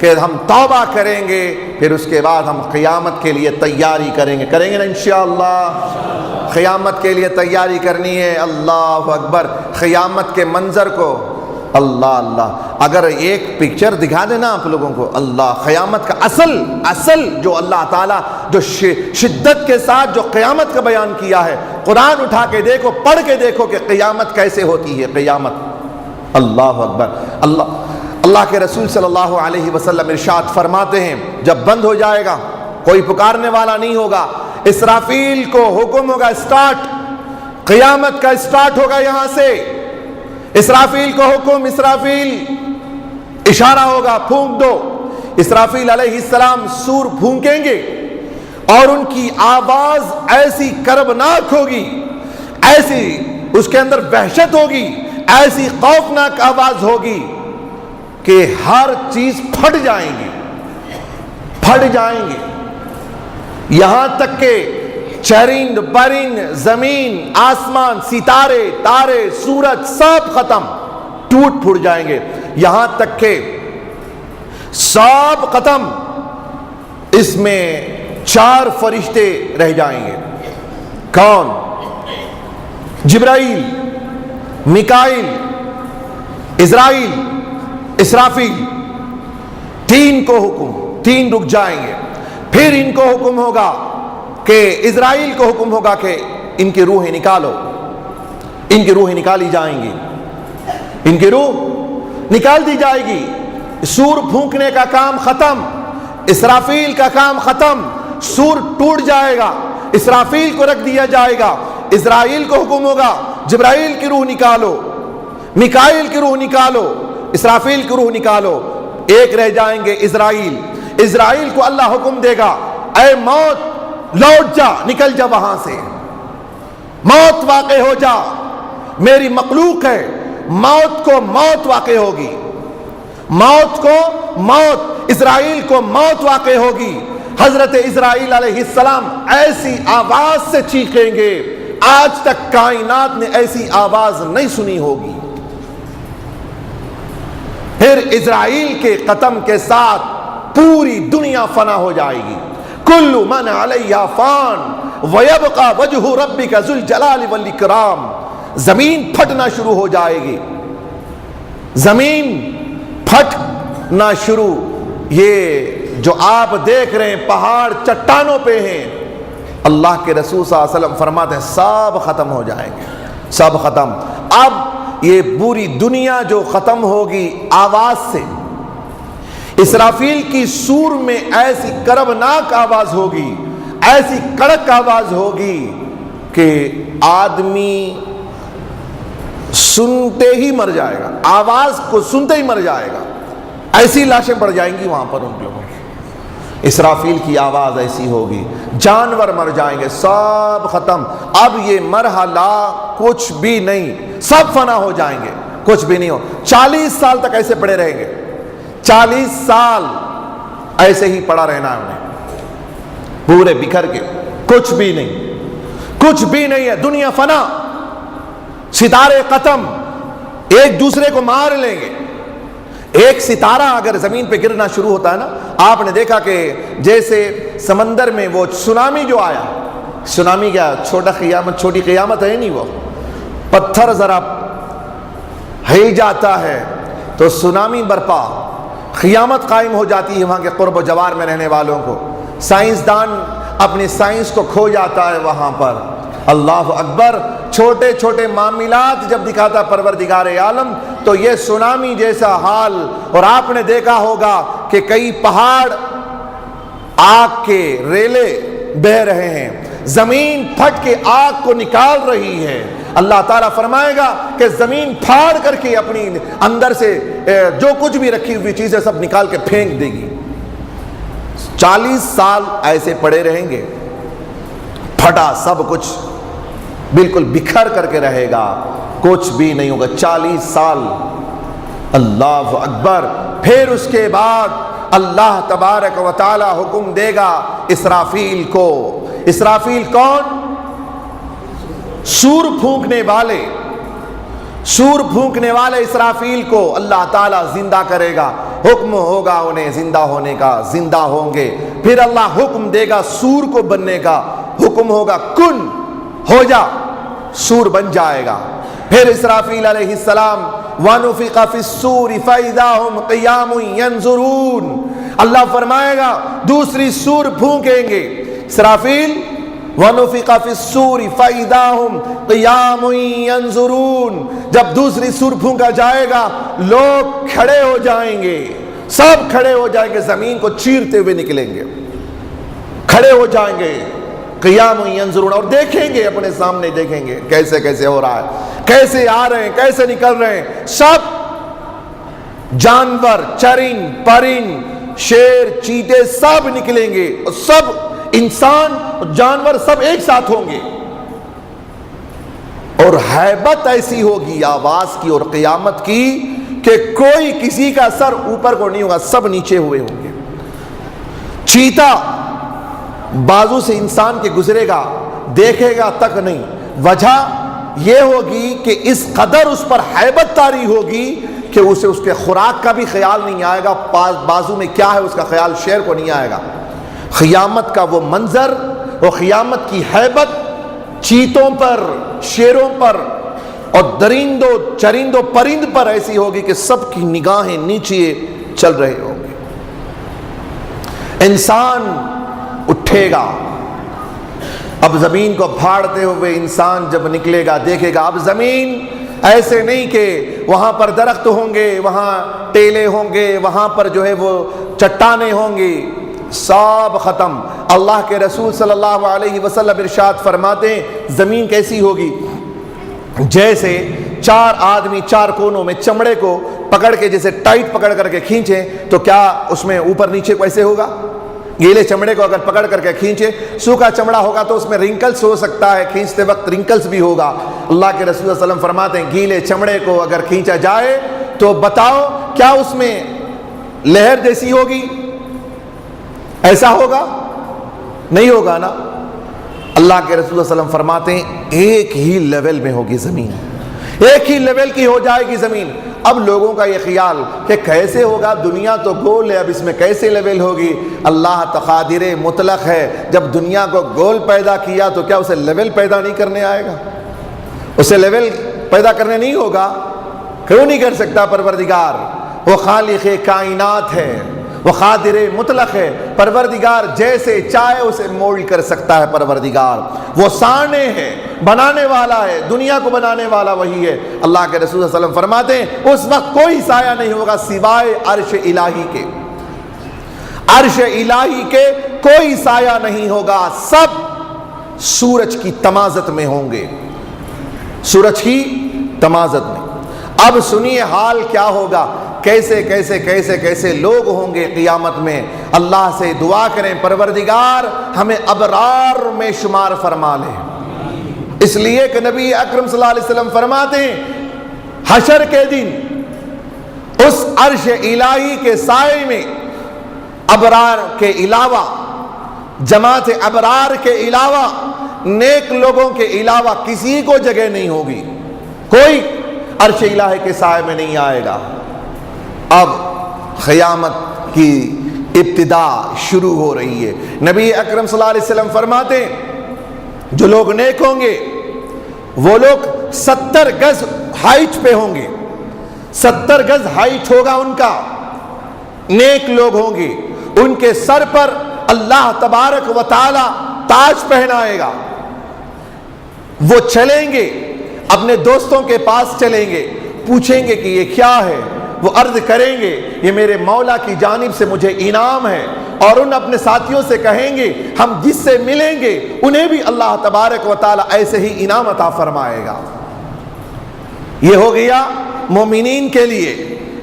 کہ ہم توبہ کریں گے، پھر اس کے بعد ہم قیامت کے لیے تیاری کریں گے نا انشاءاللہ۔ قیامت کے لیے تیاری کرنی ہے۔ اللہ اکبر، قیامت کے منظر کو اللہ اللہ اگر ایک پکچر دکھا دینا آپ لوگوں کو، اللہ قیامت کا اصل جو اللہ تعالیٰ جو شدت کے ساتھ جو قیامت کا بیان کیا ہے، قرآن اٹھا کے دیکھو، پڑھ کے دیکھو کہ قیامت کیسے ہوتی ہے قیامت۔ اللہ اکبر، اللہ کے رسول صلی اللہ علیہ وسلم ارشاد فرماتے ہیں جب بند ہو جائے گا، کوئی پکارنے والا نہیں ہوگا، اسرافیل کو حکم ہوگا اسٹارٹ، قیامت کا اسٹارٹ ہوگا یہاں سے، اسرافیل کو حکم، اسرافیل اشارہ ہوگا پھونک دو، اسرافیل علیہ السلام سور پھونکیں گے اور ان کی آواز ایسی کربناک ہوگی، ایسی اس کے اندر وحشت ہوگی، ایسی خوفناک آواز ہوگی کہ ہر چیز پھٹ جائیں گی، پھٹ جائیں گے، یہاں تک کہ چرند پرند، زمین آسمان، ستارے تارے سورج سب ختم، ٹوٹ پھوٹ جائیں گے، یہاں تک کہ سب ختم، اس میں 4 فرشتے رہ جائیں گے۔ کون؟ جبرائیل، میکائیل، اسرائیل، اسرافیل، 3 کو حکم، 3 رک جائیں گے۔ پھر ان کو حکم ہوگا کہ اسرائیل کو حکم ہوگا کہ ان کی روحیں نکالو، ان کی روحیں نکالی جائیں گی، ان کی روح نکال دی جائے گی، سور پھونکنے کا کام ختم، اسرافیل کا کام ختم، سور ٹوٹ جائے گا، اسرافیل کو رکھ دیا جائے گا، اسرائیل کو حکم ہوگا جبرائیل کی روح نکالو، میکائیل کی روح نکالو، اسرافیل کی روح نکالو، ایک رہ جائیں گے اسرائیل۔ اسرائیل کو اللہ حکم دے گا اے موت لوٹ جا، نکل جا وہاں سے، موت واقع ہو جا، میری مخلوق ہے، موت کو موت واقع ہوگی، موت کو موت، اسرائیل کو موت واقع ہوگی۔ حضرت اسرائیل علیہ السلام ایسی آواز سے چیخیں گے، آج تک کائنات نے ایسی آواز نہیں سنی ہوگی۔ پھر اسرائیل کے قتل کے ساتھ پوری دنیا فنا ہو جائے گی۔ کل من علیہا فان ویبقى وجہ ربک ذو الجلال والاکرام، زمین پھٹنا شروع ہو جائے گی، زمین پھٹنا شروع، یہ جو آپ دیکھ رہے ہیں پہاڑ چٹانوں پہ ہیں، اللہ کے رسول صلی اللہ علیہ وسلم فرماتے ہیں سب ختم ہو جائیں گے، سب ختم۔ اب یہ پوری دنیا جو ختم ہوگی آواز سے، اسرافیل کی سور میں ایسی کربناک آواز ہوگی، ایسی کڑک آواز ہوگی کہ آدمی سنتے ہی مر جائے گا، آواز کو سنتے ہی مر جائے گا، ایسی لاشیں پڑ جائیں گی وہاں پر ان لوگوں کی، اسرافیل کی آواز ایسی ہوگی، جانور مر جائیں گے، سب ختم۔ اب یہ مرحلہ کچھ بھی نہیں، سب فنا ہو جائیں گے، کچھ بھی نہیں ہو۔ 40 سال تک ایسے پڑے رہیں گے، 40 سال ایسے ہی پڑا رہنا ہے انہیں پورے بکھر کے، کچھ بھی نہیں، کچھ بھی نہیں ہے، دنیا فنا، ستارے ختم، ایک دوسرے کو مار لیں گے۔ ایک ستارہ اگر زمین پہ گرنا شروع ہوتا ہے نا، آپ نے دیکھا کہ جیسے سمندر میں وہ سونامی جو آیا، سونامی کیا چھوٹی قیامت ہے نہیں، وہ پتھر ذرا ہل جاتا ہے تو سونامی برپا، قیامت قائم ہو جاتی ہے وہاں کے قرب و جوار میں رہنے والوں کو۔ سائنسدان اپنی سائنس کو کھو جاتا ہے وہاں پر۔ اللہ اکبر، چھوٹے چھوٹے معاملات جب دکھاتا پروردگار عالم تو یہ سونامی جیسا حال۔ اور آپ نے دیکھا ہوگا کہ کئی پہاڑ آگ کے ریلے بہ رہے ہیں، زمین پھٹ کے آگ کو نکال رہی ہے۔ اللہ تعالیٰ فرمائے گا کہ زمین پھاڑ کر کے اپنی اندر سے جو کچھ بھی رکھی ہوئی چیزیں سب نکال کے پھینک دے گی۔ 40 سال ایسے پڑے رہیں گے، پھٹا سب کچھ بالکل بکھر کر کے رہے گا، کچھ بھی نہیں ہوگا۔ 40 سال، اللہ اکبر۔ پھر اس کے بعد اللہ تبارک و تعالی حکم دے گا اسرافیل کو۔ اسرافیل کون؟ سور پھونکنے والے، سور پھونکنے والے اسرافیل کو اللہ تعالیٰ زندہ کرے گا، حکم ہوگا انہیں زندہ ہونے کا، زندہ ہوں گے۔ پھر اللہ حکم دے گا سور کو بننے کا، حکم ہوگا کن ہو جا، سور بن جائے گا۔ پھر اسرافیل علیہ السلام وَنُفِخَ فِي الصُّورِ فَإِذَا هُمْ قِيَامٌ يَنظُرُونَ، اللہ فرمائے گا دوسری سور پھونکیں گے اسرافیل، وَنُفِخَ فِي الصُّورِ فَإِذَا هُمْ قِيَامٌ يَنظُرُونَ، جب دوسری سور پھونکا جائے گا لوگ کھڑے ہو جائیں گے، سب کھڑے ہو جائیں گے، زمین کو چیرتے ہوئے نکلیں گے، کھڑے ہو جائیں گے، قیام ینظرون، اور دیکھیں گے، اپنے سامنے دیکھیں گے کیسے کیسے ہو رہا ہے، کیسے آ رہے ہیں، کیسے نکل رہے ہیں۔ سب جانور، چرند پرند، شیر چیتے سب نکلیں گے، اور سب انسان جانور سب ایک ساتھ ہوں گے، اور ہیبت ایسی ہوگی آواز کی اور قیامت کی کہ کوئی کسی کا سر اوپر کو نہیں ہوگا، سب نیچے ہوئے ہوں گے۔ چیتا بازو سے انسان کے گزرے گا، دیکھے گا تک نہیں، وجہ یہ ہوگی کہ اس قدر اس پر ہیبت طاری ہوگی کہ اسے اس کے خوراک کا بھی خیال نہیں آئے گا، بازو میں کیا ہے اس کا خیال شیر کو نہیں آئے گا۔ قیامت کا وہ منظر، وہ قیامت کی ہیبت چیتوں پر، شیروں پر اور درندوں چرندوں پرند پر ایسی ہوگی کہ سب کی نگاہیں نیچے چل رہے ہوں گے۔ انسان اٹھے گا، اب زمین کو پھاڑتے ہوئے انسان جب نکلے گا دیکھے گا اب زمین ایسے نہیں کہ وہاں پر درخت ہوں گے، وہاں ٹیلے ہوں گے، وہاں پر جو ہے وہ چٹانیں ہوں گی، سب ختم۔ اللہ کے رسول صلی اللہ علیہ وسلم ارشاد فرماتے ہیں زمین کیسی ہوگی، جیسے 4 آدمی 4 کونوں میں چمڑے کو پکڑ کے جیسے ٹائٹ پکڑ کر کے کھینچیں تو کیا اس میں اوپر نیچے کیسے ہوگا؟ گیلے چمڑے کو اگر پکڑ کر کے کھینچے، سوکھا چمڑا ہوگا تو اس میں رنکلز ہو سکتا ہے، کھینچتے وقت رنکلز بھی ہوگا۔ اللہ کے رسول صلی اللہ علیہ وسلم فرماتے ہیں گیلے چمڑے کو اگر کھینچا جائے تو بتاؤ کیا اس میں لہر جیسی ہوگی؟ ایسا ہوگا؟ نہیں ہوگا نا۔ اللہ کے رسول صلی اللہ علیہ وسلم فرماتے ہیں ایک ہی لیول میں ہوگی زمین، ایک ہی لیول کی ہو جائے گی زمین۔ اب لوگوں کا یہ خیال کہ کیسے ہوگا، دنیا تو گول ہے، اب اس میں کیسے لیول ہوگی؟ اللہ قادر مطلق ہے، جب دنیا کو گول پیدا کیا تو کیا اسے لیول پیدا نہیں کرنے آئے گا؟ اسے لیول پیدا کرنے نہیں ہوگا؟ کیوں نہیں کر سکتا پروردگار؟ وہ خالق کائنات ہے، وہ قادر مطلق ہے، پروردگار جیسے چاہے اسے مولڈ کر سکتا ہے۔ پروردگار وہ صانع ہے، بنانے والا ہے، دنیا کو بنانے والا وہی ہے۔ اللہ کے رسول صلی اللہ علیہ وسلم فرماتے ہیں اس وقت کوئی سایہ نہیں ہوگا سوائے عرش الہی کے، عرش الہی کے کوئی سایہ نہیں ہوگا، سب سورج کی تمازت میں ہوں گے، سورج کی تمازت میں۔ اب سنیے حال کیا ہوگا، کیسے کیسے کیسے کیسے لوگ ہوں گے قیامت میں۔ اللہ سے دعا کریں پروردگار ہمیں ابرار میں شمار فرما لے، اس لیے کہ نبی اکرم صلی اللہ علیہ وسلم فرماتے ہیں حشر کے دن اس عرش الہی کے سائے میں ابرار کے علاوہ، جماعت ابرار کے علاوہ، نیک لوگوں کے علاوہ کسی کو جگہ نہیں ہوگی، کوئی عرش الہی کے سائے میں نہیں آئے گا۔ اب قیامت کی ابتدا شروع ہو رہی ہے۔ نبی اکرم صلی اللہ علیہ وسلم فرماتے ہیں جو لوگ نیک ہوں گے وہ لوگ 70 گز ہائٹ پہ ہوں گے، 70 گز ہائٹ ہوگا ان کا، نیک لوگ ہوں گے، ان کے سر پر اللہ تبارک و تعالی تاج پہنائے گا۔ وہ چلیں گے، اپنے دوستوں کے پاس چلیں گے، پوچھیں گے کہ یہ کیا ہے؟ وہ عرض کریں گے یہ میرے مولا کی جانب سے مجھے انعام ہے، اور ان اپنے ساتھیوں سے کہیں گے ہم جس سے ملیں گے انہیں بھی اللہ تبارک و تعالی ایسے ہی انعام عطا فرمائے گا۔ یہ ہو گیا مومنین کے لیے،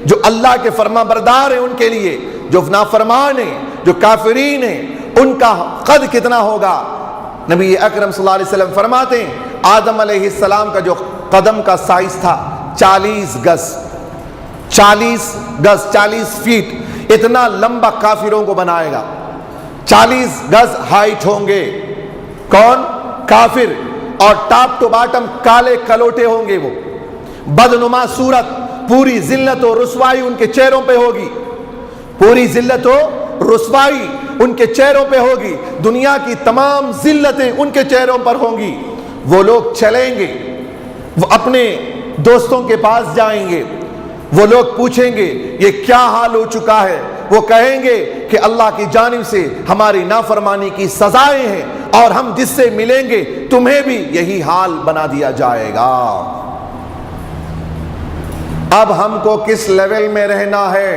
جو اللہ کے فرما بردار ہیں، ان کے لیے جو نافرمان ہیں، جو کافرین ہیں، ان کا قد کتنا ہوگا؟ نبی اکرم صلی اللہ علیہ وسلم فرماتے ہیں آدم علیہ السلام کا جو قدم کا سائز تھا 40 گز، 40 فیٹ، اتنا لمبا کافروں کو بنائے گا۔ 40 گز ہائٹ ہوں گے کون؟ کافر، اور ٹاپ ٹو باٹم کالے کلوٹے ہوں گے، وہ بدنما صورت، پوری ذلت و رسوائی ان کے چہروں پہ ہوگی، پوری ذلت و رسوائی ان کے چہروں پہ ہوگی، دنیا کی تمام ذلتیں ان کے چہروں پر ہوں گی۔ وہ لوگ چلیں گے، وہ اپنے دوستوں کے پاس جائیں گے، وہ لوگ پوچھیں گے یہ کیا حال ہو چکا ہے؟ وہ کہیں گے کہ اللہ کی جانب سے ہماری نافرمانی کی سزائیں ہیں، اور ہم جس سے ملیں گے تمہیں بھی یہی حال بنا دیا جائے گا۔ اب ہم کو کس لیول میں رہنا ہے،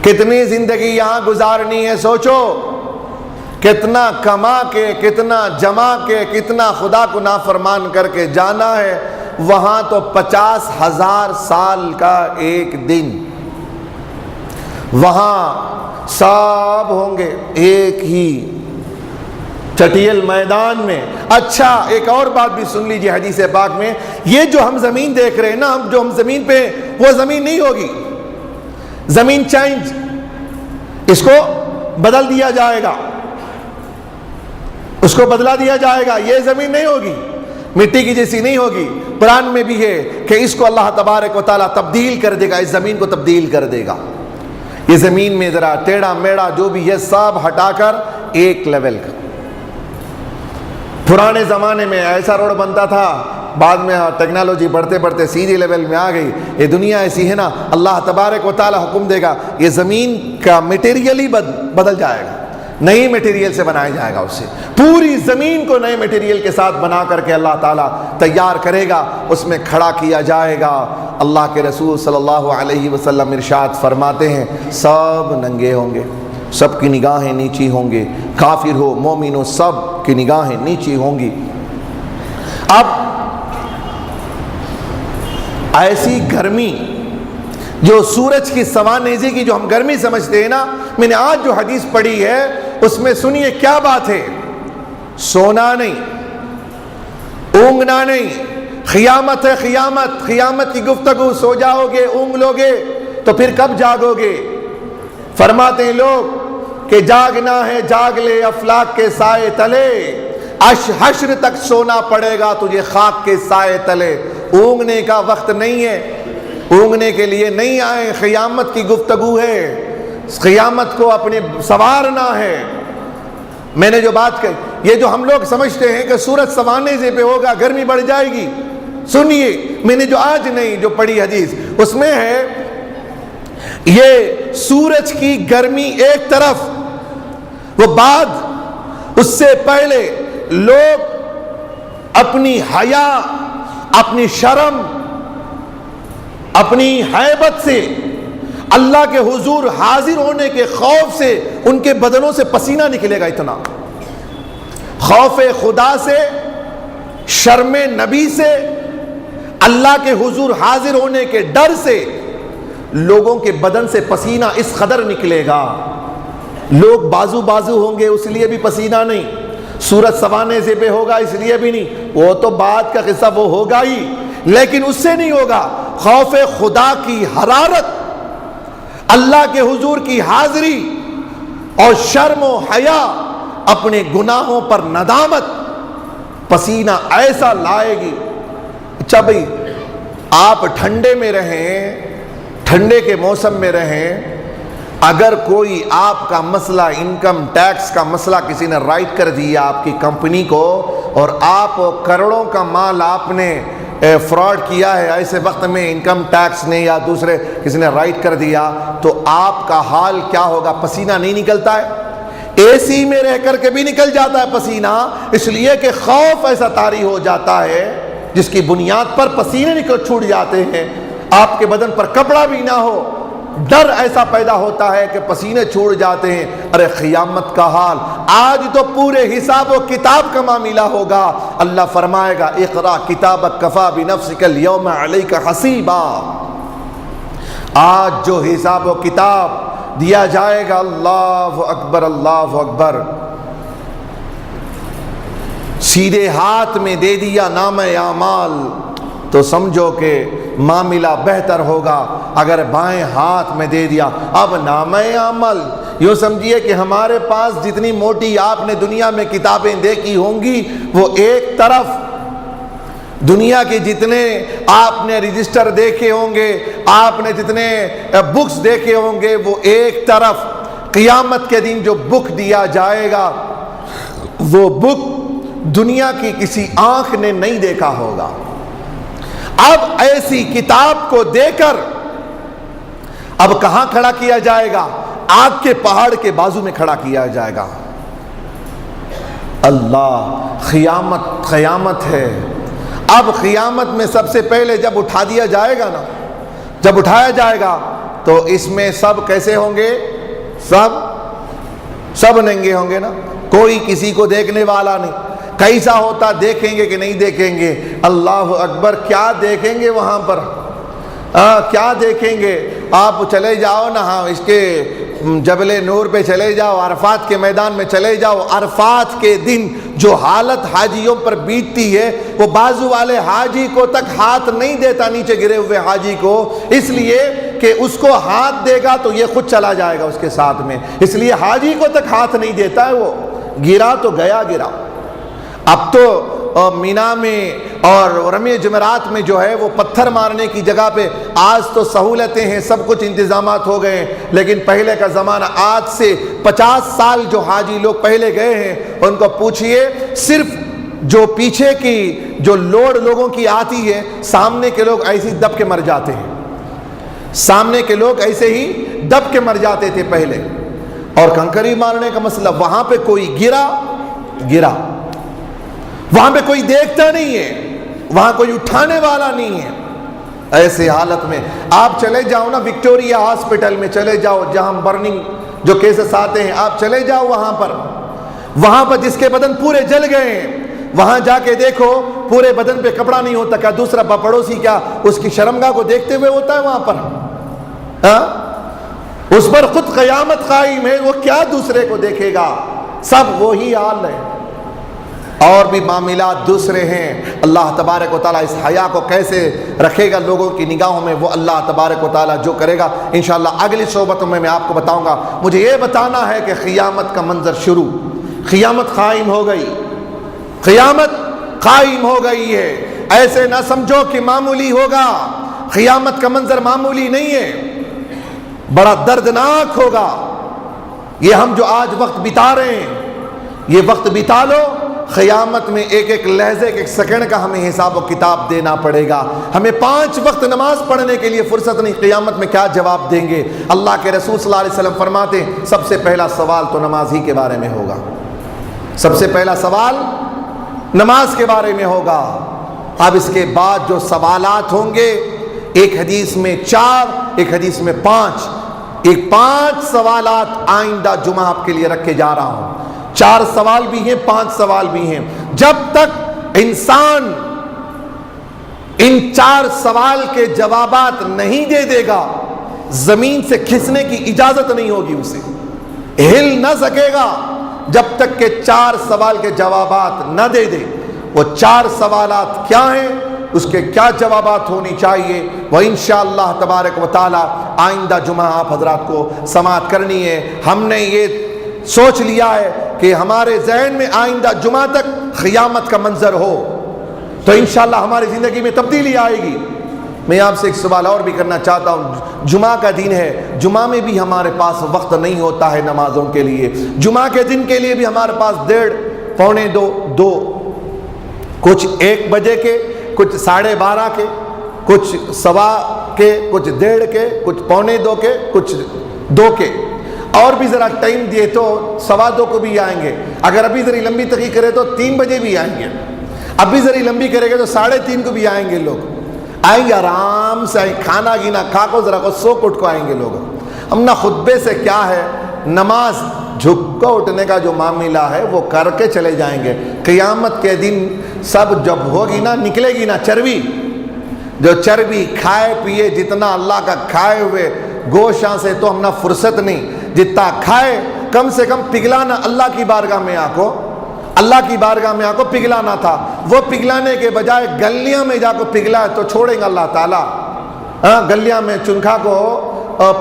کتنی زندگی یہاں گزارنی ہے؟ سوچو، کتنا کما کے، کتنا جما کے، کتنا خدا کو نافرمان کر کے جانا ہے۔ وہاں تو 50,000 سال کا ایک دن، وہاں سب ہوں گے ایک ہی چٹیل میدان میں۔ اچھا ایک اور بات بھی سن لیجیے حدیث پاک میں، یہ جو ہم زمین دیکھ رہے ہیں نا، جو ہم زمین پہ، وہ زمین نہیں ہوگی، زمین چینج، اس کو بدل دیا جائے گا، اس کو بدلا دیا جائے گا، یہ زمین نہیں ہوگی، مٹی کی جیسی نہیں ہوگی۔ قرآن میں بھی ہے کہ اس کو اللہ تبارک و تعالیٰ تبدیل کر دے گا، اس زمین کو تبدیل کر دے گا۔ یہ زمین میں ذرا ٹیڑھا میڑا جو بھی ہے سب ہٹا کر ایک لیول کا۔ پرانے زمانے میں ایسا روڈ بنتا تھا، بعد میں ٹیکنالوجی بڑھتے بڑھتے سیدھے لیول میں آ گئی۔ یہ دنیا ایسی ہے نا، اللہ تبارک و تعالیٰ حکم دے گا یہ زمین کا میٹیریل ہی بدل جائے گا، نئی میٹیریل سے بنایا جائے گا، اس سے پوری زمین کو نئے میٹیریل کے ساتھ بنا کر کے اللہ تعالیٰ تیار کرے گا، اس میں کھڑا کیا جائے گا۔ اللہ کے رسول صلی اللہ علیہ وسلم ارشاد فرماتے ہیں سب ننگے ہوں گے، سب کی نگاہیں نیچی ہوں گے، کافر ہو مومن ہو سب کی نگاہیں نیچی ہوں گی۔ اب ایسی گرمی جو سورج کی سوانیزی کی جو ہم گرمی سمجھتے ہیں نا، میں نے آج جو حدیث پڑھی ہے اس میں سنیے کیا بات ہے، سونا نہیں، اونگنا نہیں، قیامت ہے، قیامت، قیامت کی گفتگو، سو جاؤ گے، اونگ لو گے تو پھر کب جاگو گے؟ فرماتے ہیں لوگ کہ جاگنا ہے جاگ لے افلاک کے سائے تلے، حشر تک سونا پڑے گا تجھے خاک کے سائے تلے۔ اونگنے کا وقت نہیں ہے، اونگنے کے لیے نہیں آئے، قیامت کی گفتگو ہے، قیامت کو اپنے سنوارنا ہے۔ میں نے جو بات کہی، یہ جو ہم لوگ سمجھتے ہیں کہ سورج سوانے سے پہ ہوگا گرمی بڑھ جائے گی، سنیے میں نے جو آج نہیں جو پڑھی حدیث اس میں ہے یہ سورج کی گرمی ایک طرف، وہ بعد اس سے پہلے لوگ اپنی حیا، اپنی شرم، اپنی ہیبت سے، اللہ کے حضور حاضر ہونے کے خوف سے ان کے بدنوں سے پسینہ نکلے گا، اتنا خوف خدا سے، شرم نبی سے، اللہ کے حضور حاضر ہونے کے ڈر سے لوگوں کے بدن سے پسینہ اس قدر نکلے گا۔ لوگ بازو بازو ہوں گے اس لیے بھی پسینہ نہیں، سورج سوانے سے پہ ہوگا اس لیے بھی نہیں، وہ تو بعد کا قصہ وہ ہوگا ہی، لیکن اس سے نہیں ہوگا۔ خوف خدا کی حرارت اللہ کے حضور کی حاضری اور شرم و حیا، اپنے گناہوں پر ندامت، پسینہ ایسا لائے گی۔ اچھا بھائی، آپ ٹھنڈے میں رہیں، ٹھنڈے کے موسم میں رہیں، اگر کوئی آپ کا مسئلہ انکم ٹیکس کا مسئلہ کسی نے رائٹ کر دیا آپ کی کمپنی کو، اور آپ کروڑوں کا مال آپ نے فراڈ کیا ہے، ایسے وقت میں انکم ٹیکس نے یا دوسرے کسی نے رائٹ کر دیا، تو آپ کا حال کیا ہوگا؟ پسینہ نہیں نکلتا ہے؟ اے سی میں رہ کر کے بھی نکل جاتا ہے پسینہ، اس لیے کہ خوف ایسا طاری ہو جاتا ہے جس کی بنیاد پر پسینے نکل چھوٹ جاتے ہیں۔ آپ کے بدن پر کپڑا بھی نہ ہو، ڈر ایسا پیدا ہوتا ہے کہ پسینے چھوڑ جاتے ہیں۔ ارے قیامت کا حال، آج تو پورے حساب و کتاب کا معاملہ ہوگا۔ اللہ فرمائے گا اقرا کتابک کفا بنفسک اليوم علیک حسیبا۔ آج جو حساب و کتاب دیا جائے گا، اللہ اکبر اللہ اکبر، سیدھے ہاتھ میں دے دیا نامہ اعمال تو سمجھو کہ معاملہ بہتر ہوگا۔ اگر بائیں ہاتھ میں دے دیا، اب نامہ عمل یوں سمجھیے کہ ہمارے پاس جتنی موٹی آپ نے دنیا میں کتابیں دیکھی ہوں گی وہ ایک طرف، دنیا کے جتنے آپ نے رجسٹر دیکھے ہوں گے، آپ نے جتنے بکس دیکھے ہوں گے وہ ایک طرف۔ قیامت کے دن جو بک دیا جائے گا وہ بک دنیا کی کسی آنکھ نے نہیں دیکھا ہوگا۔ اب ایسی کتاب کو دے کر اب کہاں کھڑا کیا جائے گا؟ آگ کے پہاڑ کے بازو میں کھڑا کیا جائے گا۔ اللہ، قیامت ہے۔ اب قیامت میں سب سے پہلے جب اٹھا دیا جائے گا نا، جب اٹھایا جائے گا تو اس میں سب کیسے ہوں گے؟ سب ننگے ہوں گے نا، کوئی کسی کو دیکھنے والا نہیں۔ کیسا ہوتا، دیکھیں گے کہ نہیں دیکھیں گے؟ اللہ اکبر، کیا دیکھیں گے وہاں پر؟ کیا دیکھیں گے؟ آپ چلے جاؤ نا، ہاں اس کے جبل نور پہ چلے جاؤ، عرفات کے میدان میں چلے جاؤ، عرفات کے دن جو حالت حاجیوں پر بیتتی ہے، وہ بازو والے حاجی کو تک ہاتھ نہیں دیتا، نیچے گرے ہوئے حاجی کو، اس لیے کہ اس کو ہاتھ دے گا تو یہ خود چلا جائے گا اس کے ساتھ میں، اس لیے حاجی کو تک ہاتھ نہیں دیتا ہے۔ وہ گرا تو گیا۔ اب تو مینا میں اور رمی جمعرات میں جو ہے وہ پتھر مارنے کی جگہ پہ آج تو سہولتیں ہیں، سب کچھ انتظامات ہو گئے ہیں، لیکن پہلے کا زمانہ، آج سے 50 سال جو حاجی لوگ پہلے گئے ہیں ان کو پوچھئے، صرف جو پیچھے کی جو لوڈ لوگوں کی آتی ہے، سامنے کے لوگ ایسے ہی دب کے مر جاتے ہیں، سامنے کے لوگ ایسے ہی دب کے مر جاتے تھے پہلے۔ اور کنکری مارنے کا مسئلہ، وہاں پہ کوئی گرا، وہاں پہ کوئی دیکھتا نہیں ہے، وہاں کوئی اٹھانے والا نہیں ہے۔ ایسے حالت میں آپ چلے جاؤ نا وکٹوریا ہاسپٹل میں چلے جاؤ، جہاں برننگ جو کیسز آتے ہیں، آپ چلے جاؤ وہاں پر جس کے بدن پورے جل گئے ہیں، وہاں جا کے دیکھو پورے بدن پہ کپڑا نہیں ہوتا، کیا دوسرا پڑوسی کیا اس کی شرمگاہ کو دیکھتے ہوئے ہوتا ہے وہاں پر؟ اس پر خود قیامت قائم ہے، وہ کیا دوسرے کو دیکھے گا؟ سب وہی حال ہے۔ اور بھی معاملات دوسرے ہیں۔ اللہ تبارک و تعالیٰ اس حیا کو کیسے رکھے گا لوگوں کی نگاہوں میں، وہ اللہ تبارک و تعالیٰ جو کرے گا انشاءاللہ اگلی صحبتوں میں آپ کو بتاؤں گا۔ مجھے یہ بتانا ہے کہ قیامت کا منظر شروع، قیامت قائم ہو گئی، قیامت قائم ہو گئی ہے۔ ایسے نہ سمجھو کہ معمولی ہوگا، قیامت کا منظر معمولی نہیں ہے، بڑا دردناک ہوگا۔ یہ ہم جو آج وقت بتا رہے ہیں، یہ وقت بتا لو، قیامت میں ایک ایک لحظے ایک سیکنڈ کا ہمیں حساب و کتاب دینا پڑے گا۔ ہمیں 5 وقت نماز پڑھنے کے لیے فرصت نہیں، قیامت میں کیا جواب دیں گے؟ اللہ کے رسول صلی اللہ علیہ وسلم فرماتے ہیں سب سے پہلا سوال تو نماز ہی کے بارے میں ہوگا، سب سے پہلا سوال نماز کے بارے میں ہوگا۔ اب اس کے بعد جو سوالات ہوں گے، ایک حدیث میں 4، ایک حدیث میں 5، 5 سوالات آئندہ جمعہ آپ کے لیے رکھے جا رہا ہوں۔ 4 سوال بھی ہیں، 5 سوال بھی ہیں۔ جب تک انسان ان 4 سوال کے جوابات نہیں دے دے گا، زمین سے کھسنے کی اجازت نہیں ہوگی، اسے ہل نہ سکے گا جب تک کہ 4 سوال کے جوابات نہ دے دے۔ وہ 4 سوالات کیا ہیں؟ اس کے کیا جوابات ہونی چاہیے، وہ انشاءاللہ تبارک و تعالی آئندہ جمعہ آپ حضرات کو سماعت کرنی ہے۔ ہم نے یہ سوچ لیا ہے کہ ہمارے ذہن میں آئندہ جمعہ تک قیامت کا منظر ہو تو انشاءاللہ ہماری زندگی میں تبدیلی آئے گی۔ میں آپ سے ایک سوال اور بھی کرنا چاہتا ہوں، جمعہ کا دن ہے، جمعہ میں بھی ہمارے پاس وقت نہیں ہوتا ہے نمازوں کے لیے، جمعہ کے دن کے لیے بھی ہمارے پاس 1:30 پونے 2 کچھ 1 بجے کے، کچھ 12:30 کے، کچھ 1:15 کے، کچھ 1:30 کے، کچھ پونے 2 کے، کچھ 2 کے، اور بھی ذرا ٹائم دیے تو 2:15 کو بھی آئیں گے، اگر ابھی ذرا لمبی تحقیق کرے تو 3 بجے بھی آئیں گے، ابھی ذرا لمبی کرے گے تو 3:30 کو بھی آئیں گے، لوگ آئیں گے آرام سے، کھانا گینا کھا کو ذرا کو سو کٹ کو آئیں گے لوگ۔ ہم نہ خطبے سے کیا ہے، نماز جھک کو اٹھنے کا جو معاملہ ہے وہ کر کے چلے جائیں گے۔ قیامت کے دن سب جب ہوگی نا، نکلے گی نا چربی، جو چربی کھائے پیے جتنا اللہ کا کھائے ہوئے گوشاں سے تو ہم نہ فرصت نہیں، جتنا کھائے کم سے کم پگھلانا اللہ کی بارگاہ میں آکو، اللہ کی بارگاہ میں آکو پگھلانا تھا، وہ پگھلانے کے بجائے گلیاں میں جا کو پگھلا تو چھوڑیں گا اللہ تعالیٰ؟ گلیاں میں چنکھا کو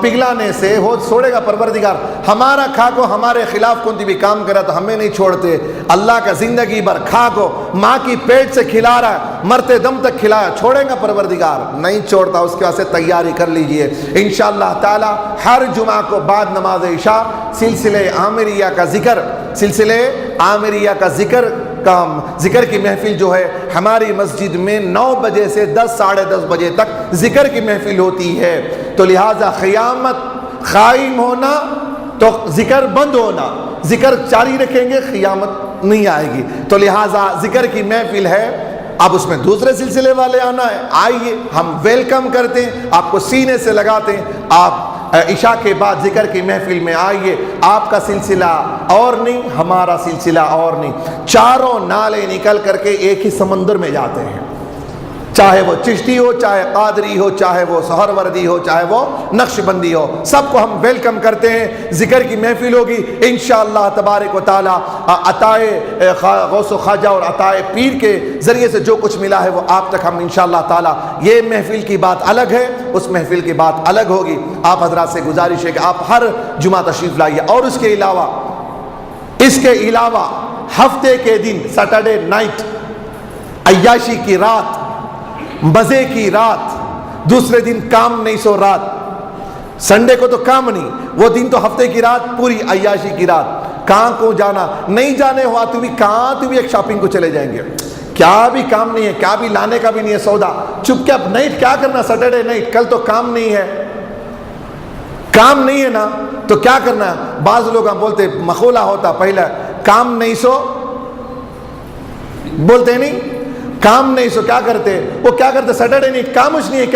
پگھلانے سے ہو چھوڑے گا پروردگار؟ ہمارا کھا کو ہمارے خلاف کون بھی کام کرا تو ہمیں نہیں چھوڑتے، اللہ کا زندگی بھر کھا کو ماں کی پیٹ سے کھلا رہا ہے، مرتے دم تک کھلایا، چھوڑیں گا پروردگار؟ نہیں چھوڑتا۔ اس کے واسطے تیاری کر لیجئے انشاءاللہ تعالی۔ ہر جمعہ کو بعد نماز عشاء سلسلے عامریہ کا ذکر کی محفل جو ہے ہماری مسجد میں 9 بجے سے 10 ساڑھے 10 بجے تک ذکر کی محفل ہوتی ہے، تو لہٰذا قیامت قائم ہونا تو ذکر بند ہونا، ذکر جاری رکھیں گے قیامت نہیں آئے گی، تو لہٰذا ذکر کی محفل ہے، اب اس میں دوسرے سلسلے والے آنا ہے، آئیے، ہم ویلکم کرتے ہیں، آپ کو سینے سے لگاتے ہیں، آپ عشاء کے بعد ذکر کی محفل میں آئیے، آپ کا سلسلہ اور نہیں، ہمارا سلسلہ اور نہیں، چاروں نالے نکل کر کے ایک ہی سمندر میں جاتے ہیں، چاہے وہ چشتی ہو، چاہے قادری ہو، چاہے وہ سہروردی ہو، چاہے وہ نقش بندی ہو، سب کو ہم ویلکم کرتے ہیں۔ ذکر کی محفل ہوگی انشاءاللہ تبارک و تعالی، عطائے غوث و خواجہ اور عطائے پیر کے ذریعے سے جو کچھ ملا ہے وہ آپ تک ہم انشاءاللہ تعالی، یہ محفل کی بات الگ ہے، اس محفل کی بات الگ ہوگی۔ آپ حضرات سے گزارش ہے کہ آپ ہر جمعہ تشریف لائیے، اور اس کے علاوہ ہفتے کے دن سیٹرڈے نائٹ، عیاشی کی رات، مزے کی رات، دوسرے دن کام نہیں سو رات، سنڈے کو تو کام نہیں، وہ دن تو ہفتے کی رات پوری عیاشی کی رات، کہاں کو جانا نہیں جانے ہوا تو بھی کہاں تو بھی ایک شاپنگ کو چلے جائیں گے، کیا بھی کام نہیں ہے، کیا بھی لانے کا بھی نہیں ہے سودا، چپ کے اب نائٹ کیا کرنا، سیٹرڈے نائٹ، کل تو کام نہیں ہے نا تو کیا کرنا؟ بعض لوگ ہم بولتے مخولہ ہوتا پہلا، کام نہیں سو بولتے نہیں، کام نہیں سو کیا کرتے، وہ کیا کرتے سیٹرڈے نہیں کام کچھ نہیں ہے،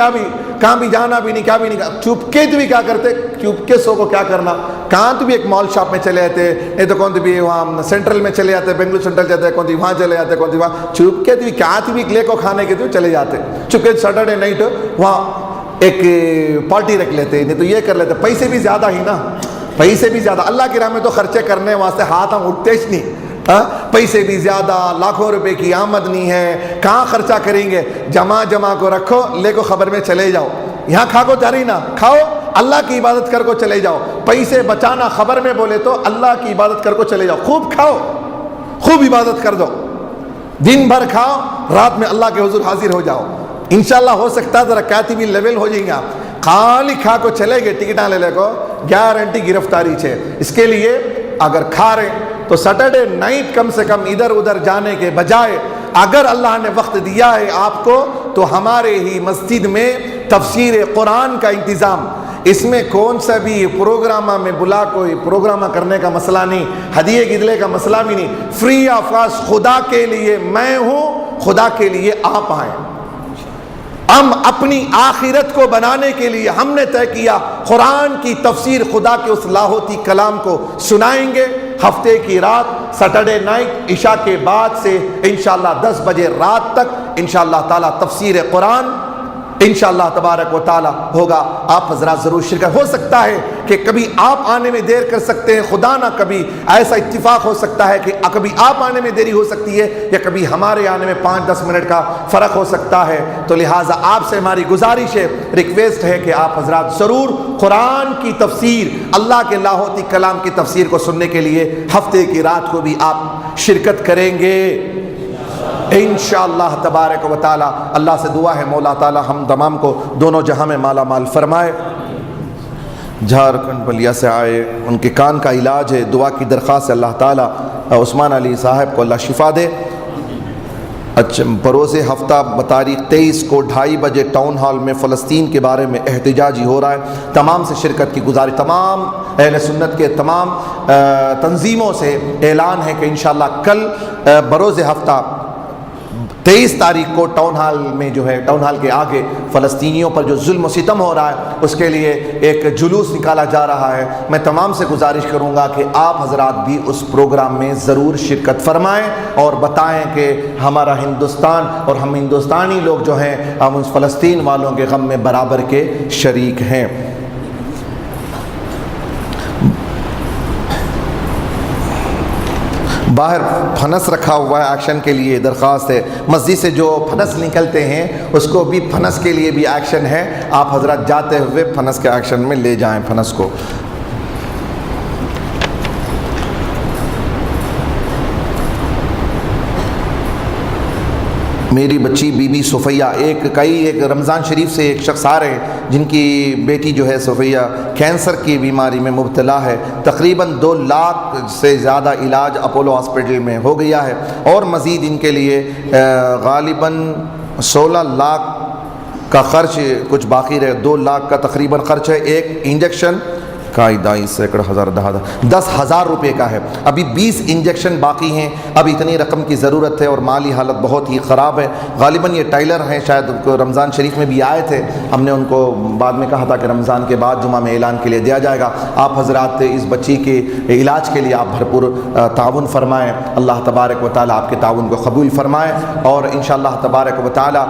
کہاں بھی جانا بھی نہیں، کیا بھی نہیں، چپ کے تو بھی کیا کرتے، چپ کے سو کو کیا کرنا، کہاں تو بھی ایک مال شاپ میں چلے جاتے، نہیں تو کون تو بھی وہاں سینٹرل میں چلے جاتے، بنگلور سینٹرل جاتے، کون تو وہاں چلے جاتے، کون تو وہاں، چپ کے تو بھی کیا تو بھی لے کو کھانے کے تو چلے جاتے، چپ کے سیٹرڈے نائٹ وہاں ایک پارٹی رکھ لیتے، نہیں تو یہ کر لیتے، پیسے بھی زیادہ ہی نا، پیسے بھی زیادہ، اللہ کی راہ میں تو خرچے کرنے واسطے ہاتھ ہم اٹھتے ہی نہیں، پیسے بھی زیادہ، لاکھوں روپے کی آمدنی ہے، کہاں خرچہ کریں گے، جمع کو رکھو، لے کو خبر میں چلے جاؤ، یہاں کھا کو جاری نہ کھاؤ، اللہ کی عبادت کر کو چلے جاؤ، پیسے بچانا خبر میں بولے تو اللہ کی عبادت کر کو چلے جاؤ، خوب کھاؤ، خوب عبادت کر دو، دن بھر کھاؤ، رات میں اللہ کے حضور حاضر ہو جاؤ، انشاءاللہ ہو سکتا ہے ذرا کاتبی لیول ہو جائیں گا، خالی کھا کو چلے گئے ٹکٹاں لے کو گارنٹی گرفتاری ہے، اس کے لیے اگر کھا رہے تو سیٹرڈے نائٹ کم سے کم ادھر ادھر جانے کے بجائے اگر اللہ نے وقت دیا ہے آپ کو تو ہمارے ہی مسجد میں تفسیر قرآن کا انتظام، اس میں کون سا بھی پروگرام میں بلا کوئی پروگرام کرنے کا مسئلہ نہیں، ہدیے گدلے کا مسئلہ بھی نہیں، فری آف کاسٹ، خدا کے لیے میں ہوں، خدا کے لیے آپ آئیں، ہم اپنی آخرت کو بنانے کے لیے ہم نے طے کیا قرآن کی تفسیر، خدا کے اس لاہوتی کلام کو سنائیں گے، ہفتے کی رات سیٹرڈے نائٹ عشاء کے بعد سے انشاءاللہ 10 بجے رات تک انشاءاللہ تعالی تفسیر قرآن انشاءاللہ تبارک و تعالی ہوگا. آپ حضرات ضرور شرکت. ہو سکتا ہے کہ کبھی آپ آنے میں دیر کر سکتے ہیں, خدا نہ کبھی ایسا اتفاق ہو سکتا ہے کہ کبھی آپ آنے میں دیری ہو سکتی ہے یا کبھی ہمارے آنے میں 5-10 منٹ کا فرق ہو سکتا ہے. تو لہٰذا آپ سے ہماری گزارش ہے, ریکویسٹ ہے کہ آپ حضرات ضرور قرآن کی تفسیر, اللہ کے لاہوتی کلام کی تفسیر کو سننے کے لیے ہفتے کی رات کو بھی آپ شرکت کریں گے انشاءاللہ تبارک و تعالی. اللہ سے دعا ہے مولا تعالی ہم تمام کو دونوں جہاں میں مالا مال فرمائے. جھارکھنڈ بلیا سے آئے, ان کے کان کا علاج ہے, دعا کی درخواست ہے اللہ تعالی عثمان علی صاحب کو اللہ شفا دے. اچھا, بروز ہفتہ بتاریخ 23 کو 2:30 بجے ٹاؤن ہال میں فلسطین کے بارے میں احتجاجی ہو رہا ہے. تمام سے شرکت کی گزارش, تمام اہل سنت کے تمام تنظیموں سے اعلان ہے کہ انشاءاللہ کل بروز ہفتہ 23 تاریخ کو ٹاؤن ہال میں جو ہے, ٹاؤن ہال کے آگے فلسطینیوں پر جو ظلم و ستم ہو رہا ہے اس کے لیے ایک جلوس نکالا جا رہا ہے. میں تمام سے گزارش کروں گا کہ آپ حضرات بھی اس پروگرام میں ضرور شرکت فرمائیں اور بتائیں کہ ہمارا ہندوستان اور ہم ہندوستانی لوگ جو ہیں ہم اس فلسطین والوں کے غم میں برابر کے شریک ہیں. باہر پھنس رکھا ہوا ہے ایکشن کے لیے, درخواست ہے مسجد سے جو پھنس نکلتے ہیں اس کو بھی پھنس کے لیے بھی ایکشن ہے. آپ حضرات جاتے ہوئے پھنس کے ایکشن میں لے جائیں پھنس کو. میری بچی بی بی صفیہ, ایک رمضان شریف سے ایک شخص آ رہے ہیں جن کی بیٹی جو ہے صفیہ کینسر کی بیماری میں مبتلا ہے. تقریباً 2 لاکھ سے زیادہ علاج اپولو ہاسپٹل میں ہو گیا ہے اور مزید ان کے لیے غالباً 16 لاکھ کا خرچ کچھ باقی رہے. 2 لاکھ کا تقریباً خرچ ہے. ایک انجیکشن کا 10,000 روپے کا ہے. ابھی 20 انجیکشن باقی ہیں. اب اتنی رقم کی ضرورت ہے اور مالی حالت بہت ہی خراب ہے. غالباً یہ ٹائلر ہیں, شاید رمضان شریف میں بھی آئے تھے. ہم نے ان کو بعد میں کہا تھا کہ رمضان کے بعد جمعہ میں اعلان کے لیے دیا جائے گا. آپ حضرات اس بچی کے علاج کے لیے آپ بھرپور تعاون فرمائیں. اللہ تبارک و تعالیٰ آپ کے تعاون کو قبول فرمائے اور انشاءاللہ تبارک و تعالیٰ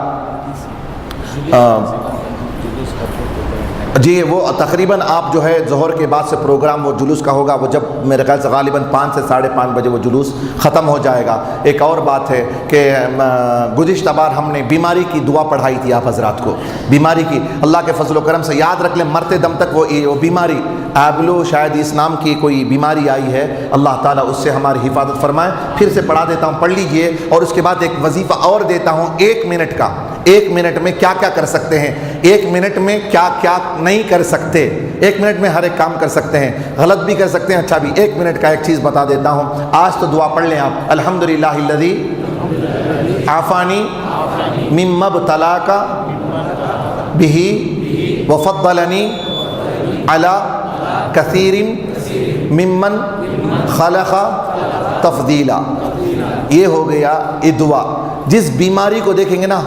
جی وہ تقریباً آپ جو ہے ظہر کے بعد سے پروگرام وہ جلوس کا ہوگا, وہ جب میرے خیال سے غالباً 5 سے 5:30 بجے وہ جلوس ختم ہو جائے گا. ایک اور بات ہے کہ گزشتہ بار ہم نے بیماری کی دعا پڑھائی تھی آپ حضرات کو. بیماری کی اللہ کے فضل و کرم سے یاد رکھ لیں, مرتے دم تک وہ بیماری ایبلو شاید اس نام کی کوئی بیماری آئی ہے. اللہ تعالیٰ اس سے ہماری حفاظت فرمائے. پھر سے پڑھا دیتا ہوں, پڑھ لیجئے. اور اس کے بعد ایک وظیفہ اور دیتا ہوں 1 منٹ کا. 1 منٹ میں کیا کیا کر سکتے ہیں, 1 منٹ میں کیا کیا نہیں کر سکتے. 1 منٹ میں ہر ایک کام کر سکتے ہیں, غلط بھی کر سکتے ہیں, اچھا بھی. 1 منٹ کا ایک چیز بتا دیتا ہوں. آج تو دعا پڑھ لیں آپ. الحمدللہ الذی عافانی مما ابتلاک بہ وفضلنی علی کثیر ممن خلق تفضیلا. یہ ہو گیا یہ دعا. جس بیماری کو دیکھیں گے نا,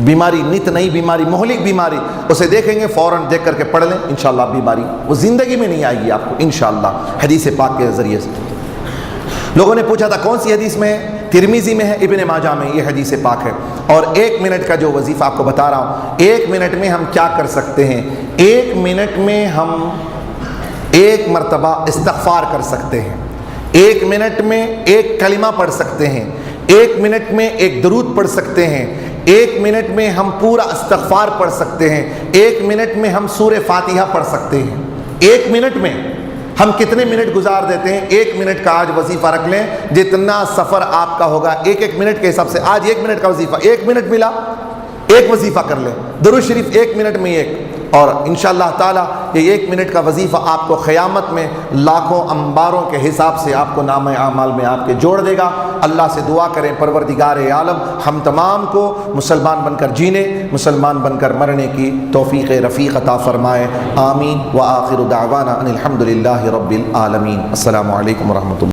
بیماری نت نئی بیماری, مہلک بیماری, اسے دیکھیں گے فوراً دیکھ کر کے پڑھ لیں. انشاءاللہ بیماری وہ زندگی میں نہیں آئے گی آپ کو انشاءاللہ, حدیث پاک کے ذریعے سے. لوگوں نے پوچھا تھا کون سی حدیث میں ہے, ترمذی میں ہے, ابن ماجہ میں, یہ حدیث پاک ہے. اور 1 منٹ کا جو وظیفہ آپ کو بتا رہا ہوں, 1 منٹ میں ہم کیا کر سکتے ہیں. 1 منٹ میں ہم 1 مرتبہ استغفار کر سکتے ہیں. 1 منٹ میں 1 کلمہ پڑھ سکتے ہیں. 1 منٹ میں 1 درود پڑھ سکتے ہیں. 1 منٹ میں ہم پورا استغفار پڑھ سکتے ہیں. 1 منٹ میں ہم سورہ فاتحہ پڑھ سکتے ہیں. 1 منٹ میں ہم کتنے منٹ گزار دیتے ہیں. 1 منٹ کا آج وظیفہ رکھ لیں, جتنا سفر آپ کا ہوگا 1 منٹ کے حساب سے. آج 1 منٹ کا وظیفہ, 1 منٹ ملا, 1 وظیفہ کر لیں. درود شریف 1 منٹ میں 1. اور انشاءاللہ تعالیٰ یہ 1 منٹ کا وظیفہ آپ کو قیامت میں لاکھوں انباروں کے حساب سے آپ کو نام اعمال میں آپ کے جوڑ دے گا. اللہ سے دعا کریں پروردگار عالم ہم تمام کو مسلمان بن کر جینے, مسلمان بن کر مرنے کی توفیق رفیق عطا فرمائے. آمین. وآخر دعوانا ان الحمد للہ رب العالمین. السلام علیکم ورحمۃ اللہ.